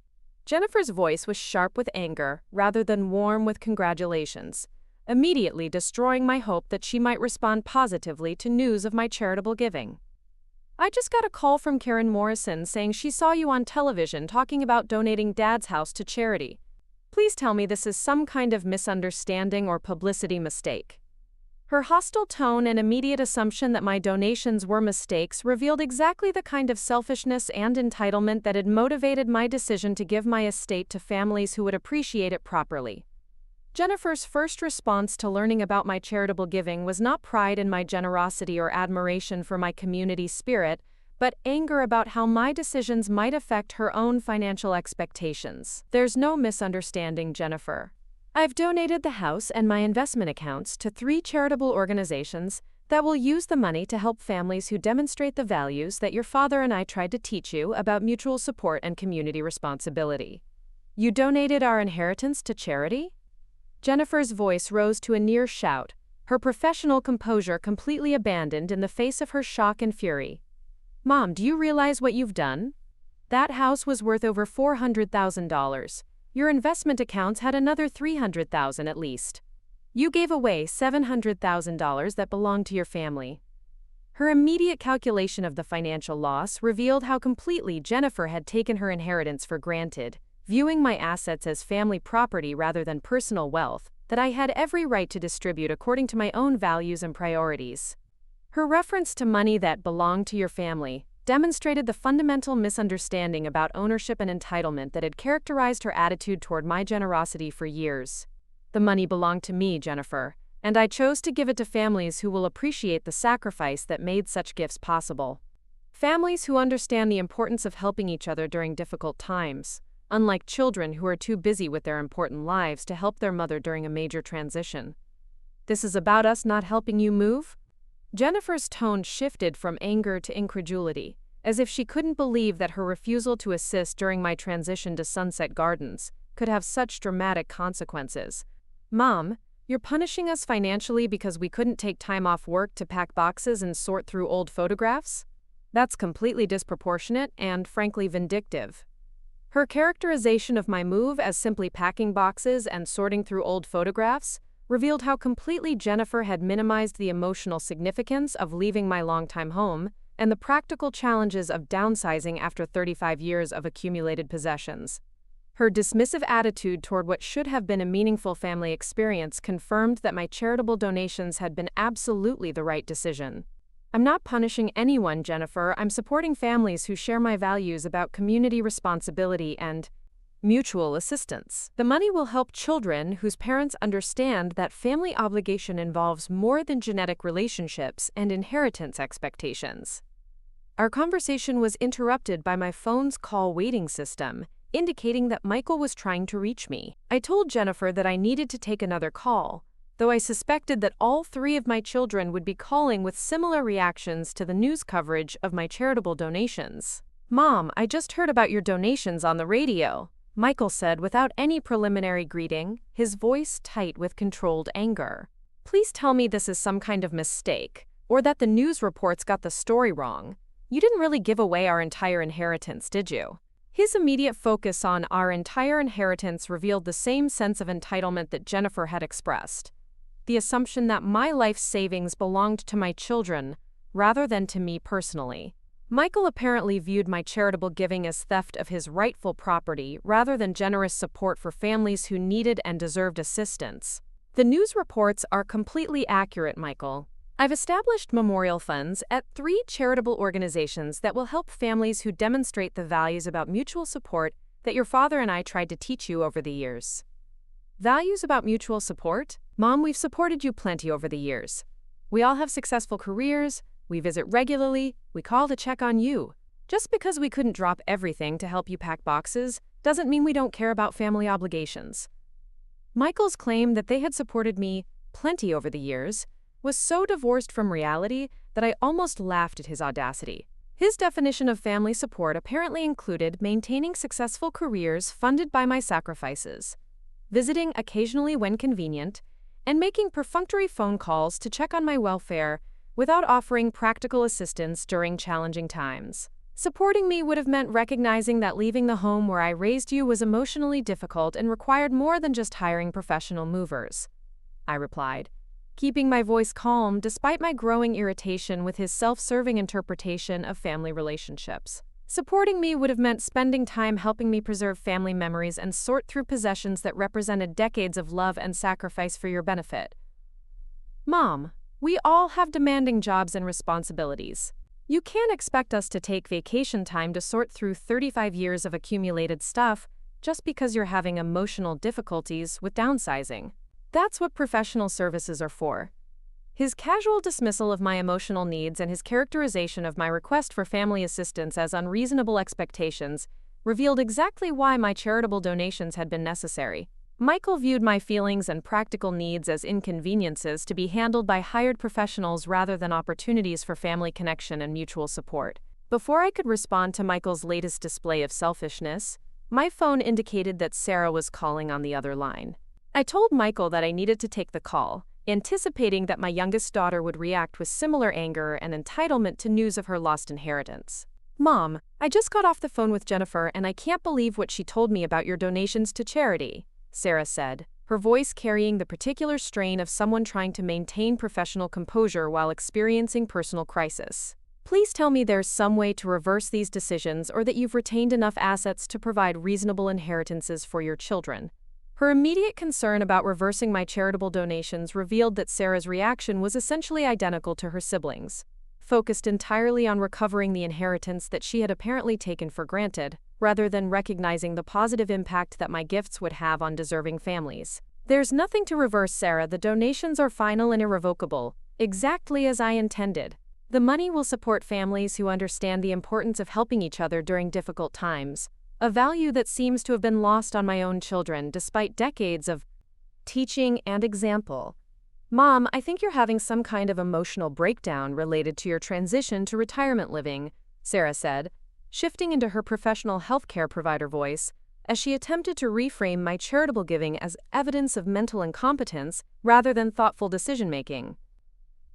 Jennifer's voice was sharp with anger rather than warm with congratulations, immediately destroying my hope that she might respond positively to news of my charitable giving. "I just got a call from Karen Morrison saying she saw you on television talking about donating Dad's house to charity. Please tell me this is some kind of misunderstanding or publicity mistake." Her hostile tone and immediate assumption that my donations were mistakes revealed exactly the kind of selfishness and entitlement that had motivated my decision to give my estate to families who would appreciate it properly. Jennifer's first response to learning about my charitable giving was not pride in my generosity or admiration for my community spirit, but anger about how my decisions might affect her own financial expectations. "There's no misunderstanding, Jennifer. I've donated the house and my investment accounts to 3 charitable organizations that will use the money to help families who demonstrate the values that your father and I tried to teach you about mutual support and community responsibility." "You donated our inheritance to charity?" Jennifer's voice rose to a near shout, her professional composure completely abandoned in the face of her shock and fury. "Mom, do you realize what you've done? That house was worth over $400,000. Your investment accounts had another $300,000 at least. You gave away $700,000 that belonged to your family." Her immediate calculation of the financial loss revealed how completely Jennifer had taken her inheritance for granted, viewing my assets as family property rather than personal wealth that I had every right to distribute according to my own values and priorities. Her reference to money that belonged to your family demonstrated the fundamental misunderstanding about ownership and entitlement that had characterized her attitude toward my generosity for years. "The money belonged to me, Jennifer, and I chose to give it to families who will appreciate the sacrifice that made such gifts possible. Families who understand the importance of helping each other during difficult times, unlike children who are too busy with their important lives to help their mother during a major transition. This is about us not helping you move?" Jennifer's tone shifted from anger to incredulity, as if she couldn't believe that her refusal to assist during my transition to Sunset Gardens could have such dramatic consequences. "Mom, you're punishing us financially because we couldn't take time off work to pack boxes and sort through old photographs? That's completely disproportionate and, frankly, vindictive." Her characterization of my move as simply packing boxes and sorting through old photographs revealed how completely Jennifer had minimized the emotional significance of leaving my longtime home and the practical challenges of downsizing after 35 years of accumulated possessions. Her dismissive attitude toward what should have been a meaningful family experience confirmed that my charitable donations had been absolutely the right decision. "I'm not punishing anyone, Jennifer. I'm supporting families who share my values about community responsibility and mutual assistance. The money will help children whose parents understand that family obligation involves more than genetic relationships and inheritance expectations." Our conversation was interrupted by my phone's call waiting system, indicating that Michael was trying to reach me. I told Jennifer that I needed to take another call, though I suspected that all 3 of my children would be calling with similar reactions to the news coverage of my charitable donations. "Mom, I just heard about your donations on the radio," Michael said without any preliminary greeting, his voice tight with controlled anger. "Please tell me this is some kind of mistake, or that the news reports got the story wrong. You didn't really give away our entire inheritance, did you?" His immediate focus on our entire inheritance revealed the same sense of entitlement that Jennifer had expressed, the assumption that my life savings belonged to my children rather than to me personally. Michael apparently viewed my charitable giving as theft of his rightful property rather than generous support for families who needed and deserved assistance. "The news reports are completely accurate, Michael. I've established memorial funds at 3 charitable organizations that will help families who demonstrate the values about mutual support that your father and I tried to teach you over the years." "Values about mutual support? Mom, we've supported you plenty over the years. We all have successful careers. We visit regularly, we call to check on you. Just because we couldn't drop everything to help you pack boxes doesn't mean we don't care about family obligations." Michael's claim that they had supported me plenty over the years was so divorced from reality that I almost laughed at his audacity. His definition of family support apparently included maintaining successful careers funded by my sacrifices, visiting occasionally when convenient, and making perfunctory phone calls to check on my welfare without offering practical assistance during challenging times. Supporting me would have meant recognizing that leaving the home where I raised you was emotionally difficult and required more than just hiring professional movers, I replied, keeping my voice calm despite my growing irritation with his self-serving interpretation of family relationships. Supporting me would have meant spending time helping me preserve family memories and sort through possessions that represented decades of love and sacrifice for your benefit. Mom, we all have demanding jobs and responsibilities. You can't expect us to take vacation time to sort through 35 years of accumulated stuff just because you're having emotional difficulties with downsizing. That's what professional services are for. His casual dismissal of my emotional needs and his characterization of my request for family assistance as unreasonable expectations revealed exactly why my charitable donations had been necessary. Michael viewed my feelings and practical needs as inconveniences to be handled by hired professionals rather than opportunities for family connection and mutual support. Before I could respond to Michael's latest display of selfishness, my phone indicated that Sarah was calling on the other line. I told Michael that I needed to take the call, anticipating that my youngest daughter would react with similar anger and entitlement to news of her lost inheritance. Mom, I just got off the phone with Jennifer and I can't believe what she told me about your donations to charity, Sarah said, her voice carrying the particular strain of someone trying to maintain professional composure while experiencing personal crisis. Please tell me there's some way to reverse these decisions or that you've retained enough assets to provide reasonable inheritances for your children. Her immediate concern about reversing my charitable donations revealed that Sarah's reaction was essentially identical to her siblings, focused entirely on recovering the inheritance that she had apparently taken for granted, rather than recognizing the positive impact that my gifts would have on deserving families. There's nothing to reverse, Sarah. The donations are final and irrevocable, exactly as I intended. The money will support families who understand the importance of helping each other during difficult times, a value that seems to have been lost on my own children despite decades of teaching and example. Mom, I think you're having some kind of emotional breakdown related to your transition to retirement living, Sarah said, shifting into her professional healthcare provider voice as she attempted to reframe my charitable giving as evidence of mental incompetence rather than thoughtful decision-making.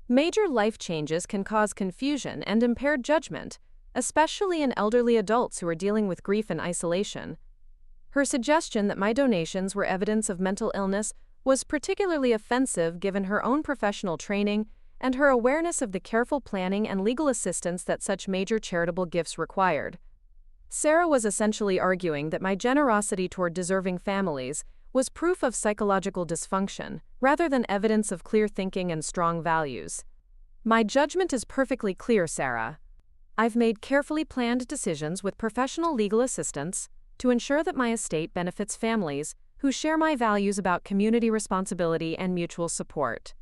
Major life changes can cause confusion and impaired judgment, especially in elderly adults who are dealing with grief and isolation. Her suggestion that my donations were evidence of mental illness was particularly offensive given her own professional training and her awareness of the careful planning and legal assistance that such major charitable gifts required. Sarah was essentially arguing that my generosity toward deserving families was proof of psychological dysfunction, rather than evidence of clear thinking and strong values. My judgment is perfectly clear, Sarah. I've made carefully planned decisions with professional legal assistance to ensure that my estate benefits families who share my values about community responsibility and mutual support.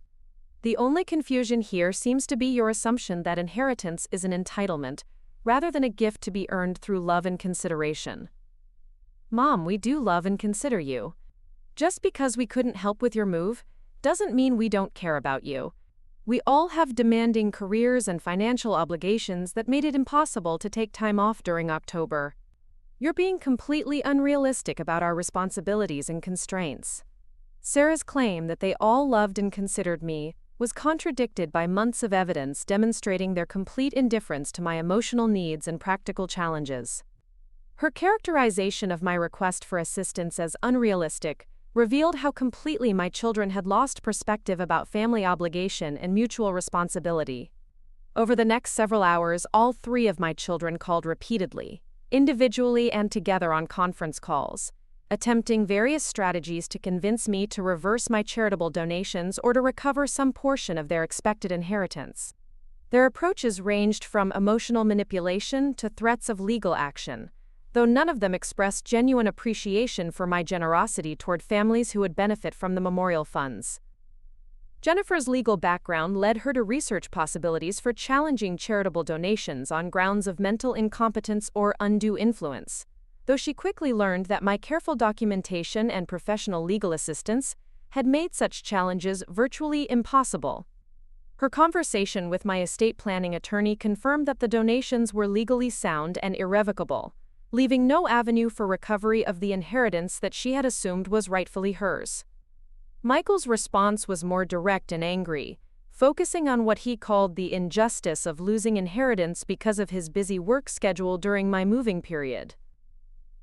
The only confusion here seems to be your assumption that inheritance is an entitlement, rather than a gift to be earned through love and consideration. Mom, we do love and consider you. Just because we couldn't help with your move doesn't mean we don't care about you. We all have demanding careers and financial obligations that made it impossible to take time off during October. You're being completely unrealistic about our responsibilities and constraints. Sarah's claim that they all loved and considered me was contradicted by months of evidence demonstrating their complete indifference to my emotional needs and practical challenges. Her characterization of my request for assistance as unrealistic revealed how completely my children had lost perspective about family obligation and mutual responsibility. Over the next several hours, all three of my children called repeatedly, individually and together on conference calls, attempting various strategies to convince me to reverse my charitable donations or to recover some portion of their expected inheritance. Their approaches ranged from emotional manipulation to threats of legal action, though none of them expressed genuine appreciation for my generosity toward families who would benefit from the memorial funds. Jennifer's legal background led her to research possibilities for challenging charitable donations on grounds of mental incompetence or undue influence, though she quickly learned that my careful documentation and professional legal assistance had made such challenges virtually impossible. Her conversation with my estate planning attorney confirmed that the donations were legally sound and irrevocable, leaving no avenue for recovery of the inheritance that she had assumed was rightfully hers. Michael's response was more direct and angry, focusing on what he called the injustice of losing inheritance because of his busy work schedule during my moving period.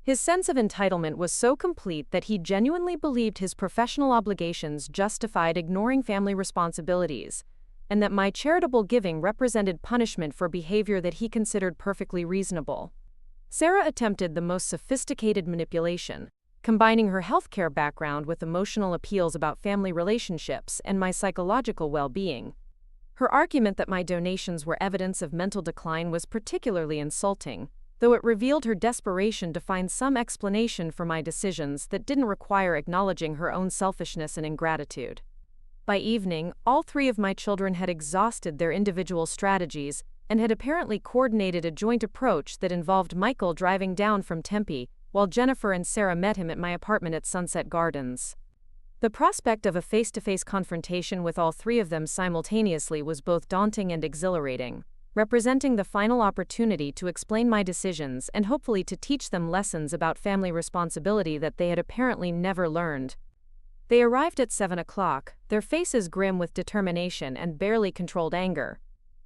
His sense of entitlement was so complete that he genuinely believed his professional obligations justified ignoring family responsibilities, and that my charitable giving represented punishment for behavior that he considered perfectly reasonable. Sarah attempted the most sophisticated manipulation, combining her healthcare background with emotional appeals about family relationships and my psychological well-being. Her argument that my donations were evidence of mental decline was particularly insulting, though it revealed her desperation to find some explanation for my decisions that didn't require acknowledging her own selfishness and ingratitude. By evening, all three of my children had exhausted their individual strategies and had apparently coordinated a joint approach that involved Michael driving down from Tempe, while Jennifer and Sarah met him at my apartment at Sunset Gardens. The prospect of a face-to-face confrontation with all three of them simultaneously was both daunting and exhilarating, representing the final opportunity to explain my decisions and hopefully to teach them lessons about family responsibility that they had apparently never learned. They arrived at 7 o'clock, their faces grim with determination and barely controlled anger.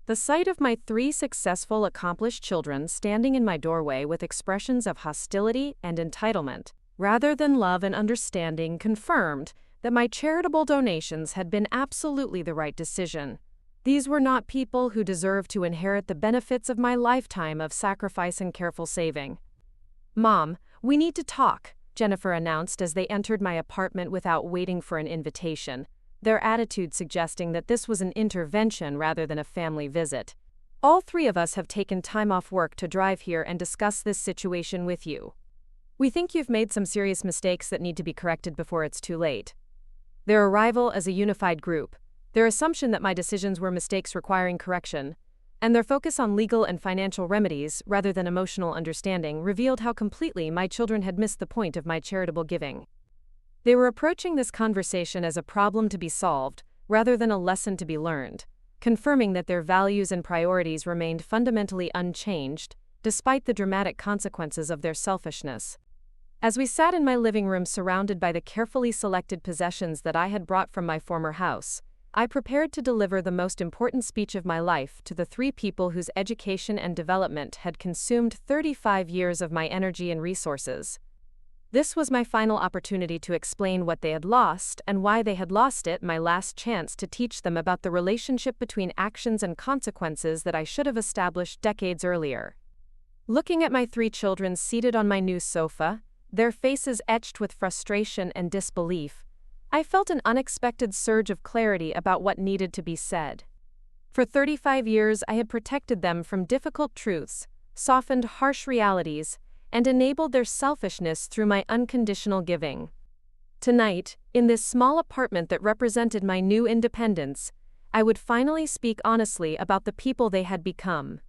The sight of my three successful, accomplished children standing in my doorway with expressions of hostility and entitlement, rather than love and understanding, confirmed that my charitable donations had been absolutely the right decision. These were not people who deserved to inherit the benefits of my lifetime of sacrifice and careful saving. "Mom, we need to talk," Jennifer announced as they entered my apartment without waiting for an invitation, their attitude suggesting that this was an intervention rather than a family visit. "All three of us have taken time off work to drive here and discuss this situation with you. We think you've made some serious mistakes that need to be corrected before it's too late." Their arrival as a unified group, their assumption that my decisions were mistakes requiring correction, and their focus on legal and financial remedies rather than emotional understanding revealed how completely my children had missed the point of my charitable giving. They were approaching this conversation as a problem to be solved rather than a lesson to be learned, confirming that their values and priorities remained fundamentally unchanged despite the dramatic consequences of their selfishness. As we sat in my living room surrounded by the carefully selected possessions that I had brought from my former house, I prepared to deliver the most important speech of my life to the three people whose education and development had consumed 35 years of my energy and resources. This was my final opportunity to explain what they had lost and why they had lost it, my last chance to teach them about the relationship between actions and consequences that I should have established decades earlier. Looking at my three children seated on my new sofa, their faces etched with frustration and disbelief, I felt an unexpected surge of clarity about what needed to be said. For 35 years, I had protected them from difficult truths, softened harsh realities, and enabled their selfishness through my unconditional giving. Tonight, in this small apartment that represented my new independence, I would finally speak honestly about the people they had become.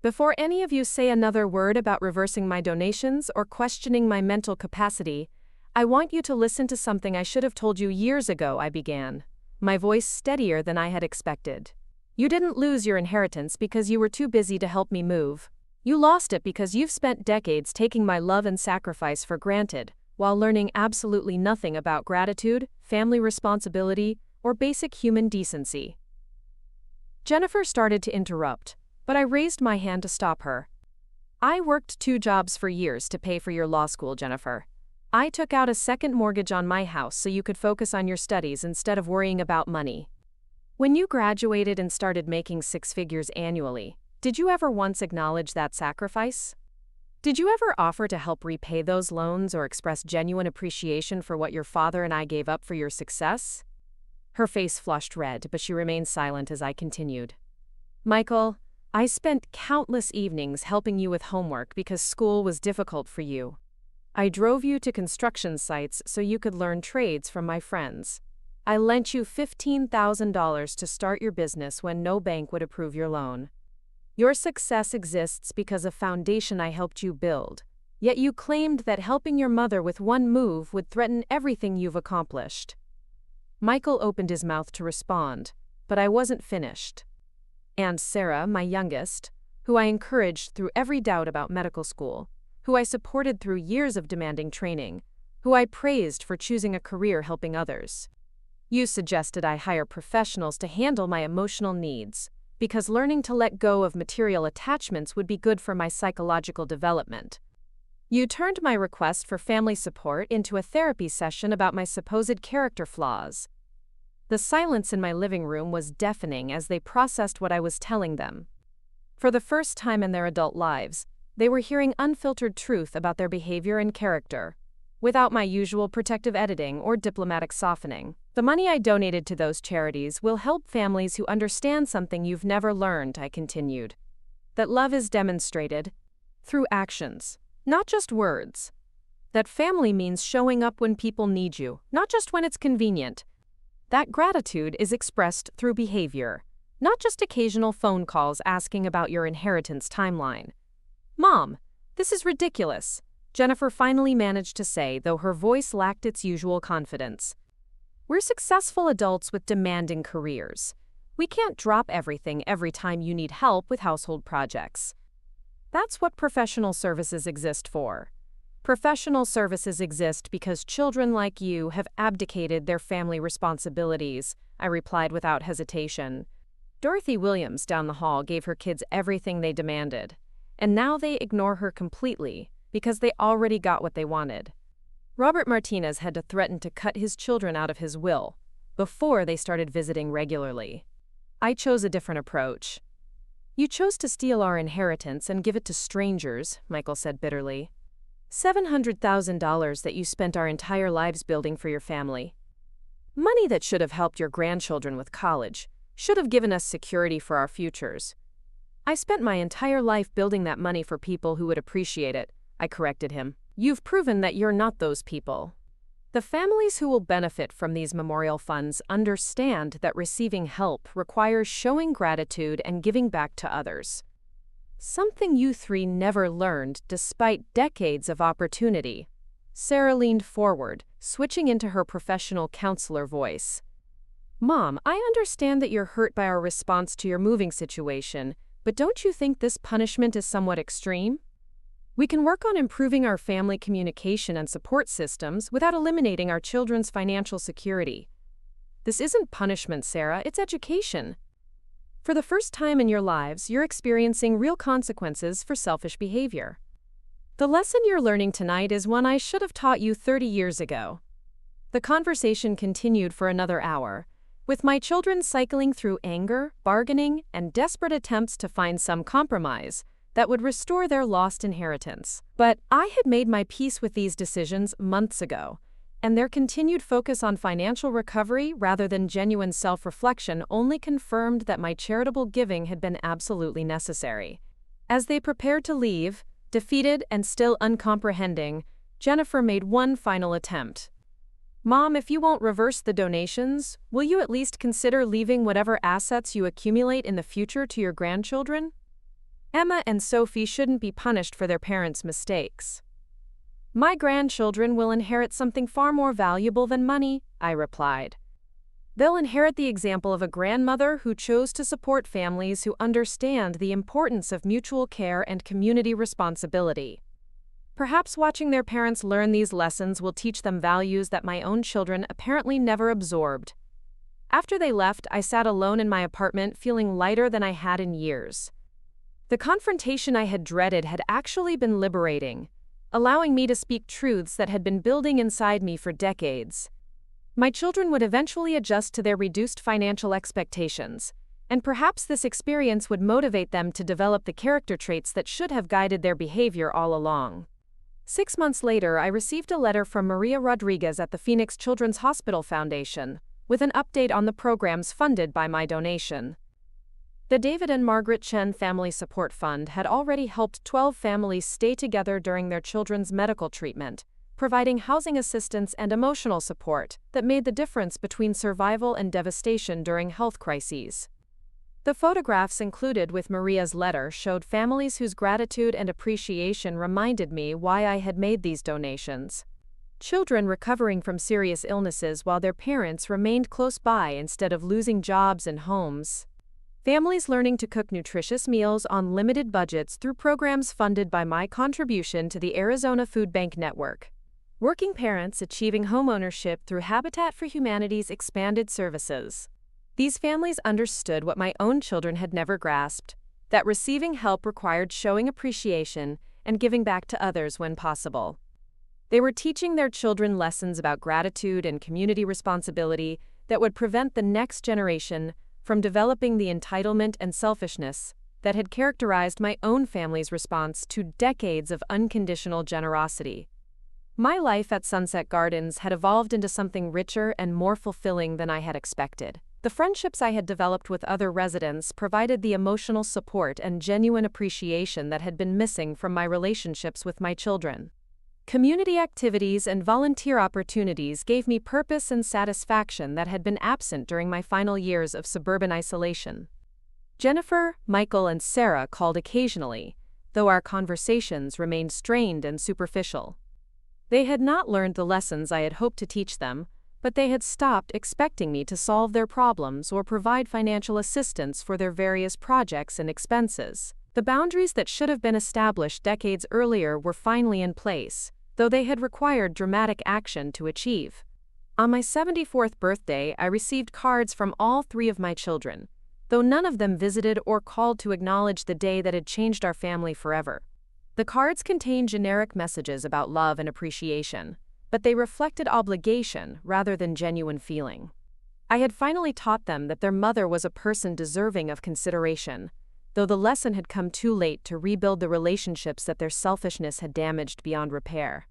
Before any of you say another word about reversing my donations or questioning my mental capacity, I want you to listen to something I should have told you years ago, I began, my voice steadier than I had expected. You didn't lose your inheritance because you were too busy to help me move. You lost it because you've spent decades taking my love and sacrifice for granted, while learning absolutely nothing about gratitude, family responsibility, or basic human decency. Jennifer started to interrupt, but I raised my hand to stop her. I worked 2 jobs for years to pay for your law school, Jennifer. I took out a second mortgage on my house so you could focus on your studies instead of worrying about money. When you graduated and started making 6 figures annually, did you ever once acknowledge that sacrifice? Did you ever offer to help repay those loans or express genuine appreciation for what your father and I gave up for your success? Her face flushed red, but she remained silent as I continued. Michael, I spent countless evenings helping you with homework because school was difficult for you. I drove you to construction sites so you could learn trades from my friends. I lent you $15,000 to start your business when no bank would approve your loan. Your success exists because of foundation I helped you build, yet you claimed that helping your mother with one move would threaten everything you've accomplished. Michael opened his mouth to respond, but I wasn't finished. And Sarah, my youngest, who I encouraged through every doubt about medical school, who I supported through years of demanding training, who I praised for choosing a career helping others. You suggested I hire professionals to handle my emotional needs, because learning to let go of material attachments would be good for my psychological development. You turned my request for family support into a therapy session about my supposed character flaws. The silence in my living room was deafening as they processed what I was telling them. For the first time in their adult lives, they were hearing unfiltered truth about their behavior and character, without my usual protective editing or diplomatic softening. The money I donated to those charities will help families who understand something you've never learned, I continued. That love is demonstrated through actions, not just words. That family means showing up when people need you, not just when it's convenient. That gratitude is expressed through behavior, not just occasional phone calls asking about your inheritance timeline. Mom, this is ridiculous, Jennifer finally managed to say, though her voice lacked its usual confidence. We're successful adults with demanding careers. We can't drop everything every time you need help with household projects. That's what professional services exist for. Professional services exist because children like you have abdicated their family responsibilities, I replied without hesitation. Dorothy Williams down the hall gave her kids everything they demanded, and now they ignore her completely because they already got what they wanted. Robert Martinez had to threaten to cut his children out of his will before they started visiting regularly. I chose a different approach. You chose to steal our inheritance and give it to strangers, Michael said bitterly. $700,000 that you spent our entire lives building for your family. Money that should have helped your grandchildren with college, should have given us security for our futures. I spent my entire life building that money for people who would appreciate it, I corrected him. You've proven that you're not those people. The families who will benefit from these memorial funds understand that receiving help requires showing gratitude and giving back to others. Something you three never learned despite decades of opportunity. Sarah leaned forward, switching into her professional counselor voice. Mom, I understand that you're hurt by our response to your moving situation, but don't you think this punishment is somewhat extreme? We can work on improving our family communication and support systems without eliminating our children's financial security. This isn't punishment, Sarah, it's education. For the first time in your lives, you're experiencing real consequences for selfish behavior. The lesson you're learning tonight is one I should have taught you 30 years ago. The conversation continued for another hour, with my children cycling through anger, bargaining, and desperate attempts to find some compromise that would restore their lost inheritance. But I had made my peace with these decisions months ago, and their continued focus on financial recovery rather than genuine self-reflection only confirmed that my charitable giving had been absolutely necessary. As they prepared to leave, defeated and still uncomprehending, Jennifer made one final attempt. Mom, if you won't reverse the donations, will you at least consider leaving whatever assets you accumulate in the future to your grandchildren? Emma and Sophie shouldn't be punished for their parents' mistakes. My grandchildren will inherit something far more valuable than money, I replied. They'll inherit the example of a grandmother who chose to support families who understand the importance of mutual care and community responsibility. Perhaps watching their parents learn these lessons will teach them values that my own children apparently never absorbed. After they left, I sat alone in my apartment feeling lighter than I had in years. The confrontation I had dreaded had actually been liberating, allowing me to speak truths that had been building inside me for decades. My children would eventually adjust to their reduced financial expectations, and perhaps this experience would motivate them to develop the character traits that should have guided their behavior all along. 6 months later, I received a letter from Maria Rodriguez at the Phoenix Children's Hospital Foundation, with an update on the programs funded by my donation. The David and Margaret Chen Family Support Fund had already helped 12 families stay together during their children's medical treatment, providing housing assistance and emotional support that made the difference between survival and devastation during health crises. The photographs included with Maria's letter showed families whose gratitude and appreciation reminded me why I had made these donations. Children recovering from serious illnesses while their parents remained close by instead of losing jobs and homes. Families learning to cook nutritious meals on limited budgets through programs funded by my contribution to the Arizona Food Bank Network. Working parents achieving homeownership through Habitat for Humanity's expanded services. These families understood what my own children had never grasped, that receiving help required showing appreciation and giving back to others when possible. They were teaching their children lessons about gratitude and community responsibility that would prevent the next generation from developing the entitlement and selfishness that had characterized my own family's response to decades of unconditional generosity. My life at Sunset Gardens had evolved into something richer and more fulfilling than I had expected. The friendships I had developed with other residents provided the emotional support and genuine appreciation that had been missing from my relationships with my children. Community activities and volunteer opportunities gave me purpose and satisfaction that had been absent during my final years of suburban isolation. Jennifer, Michael, and Sarah called occasionally, though our conversations remained strained and superficial. They had not learned the lessons I had hoped to teach them, but they had stopped expecting me to solve their problems or provide financial assistance for their various projects and expenses. The boundaries that should have been established decades earlier were finally in place, though they had required dramatic action to achieve. On my 74th birthday, I received cards from all three of my children, though none of them visited or called to acknowledge the day that had changed our family forever. The cards contained generic messages about love and appreciation, but they reflected obligation rather than genuine feeling. I had finally taught them that their mother was a person deserving of consideration, though the lesson had come too late to rebuild the relationships that their selfishness had damaged beyond repair.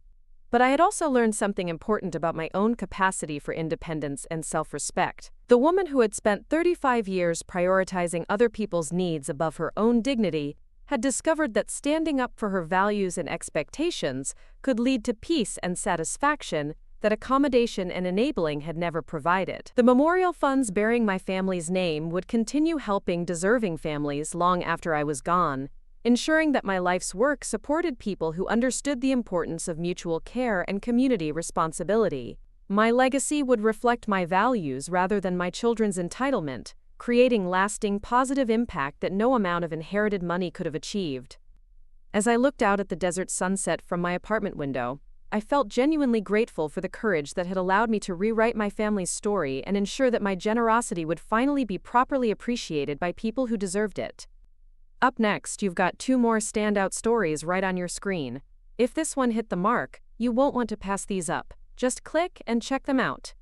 But I had also learned something important about my own capacity for independence and self-respect. The woman who had spent 35 years prioritizing other people's needs above her own dignity had discovered that standing up for her values and expectations could lead to peace and satisfaction that accommodation and enabling had never provided. The memorial funds bearing my family's name would continue helping deserving families long after I was gone, ensuring that my life's work supported people who understood the importance of mutual care and community responsibility. My legacy would reflect my values rather than my children's entitlement, creating lasting positive impact that no amount of inherited money could have achieved. As I looked out at the desert sunset from my apartment window, I felt genuinely grateful for the courage that had allowed me to rewrite my family's story and ensure that my generosity would finally be properly appreciated by people who deserved it. Up next, you've got 2 more standout stories right on your screen. If this one hit the mark, you won't want to pass these up. Just click and check them out.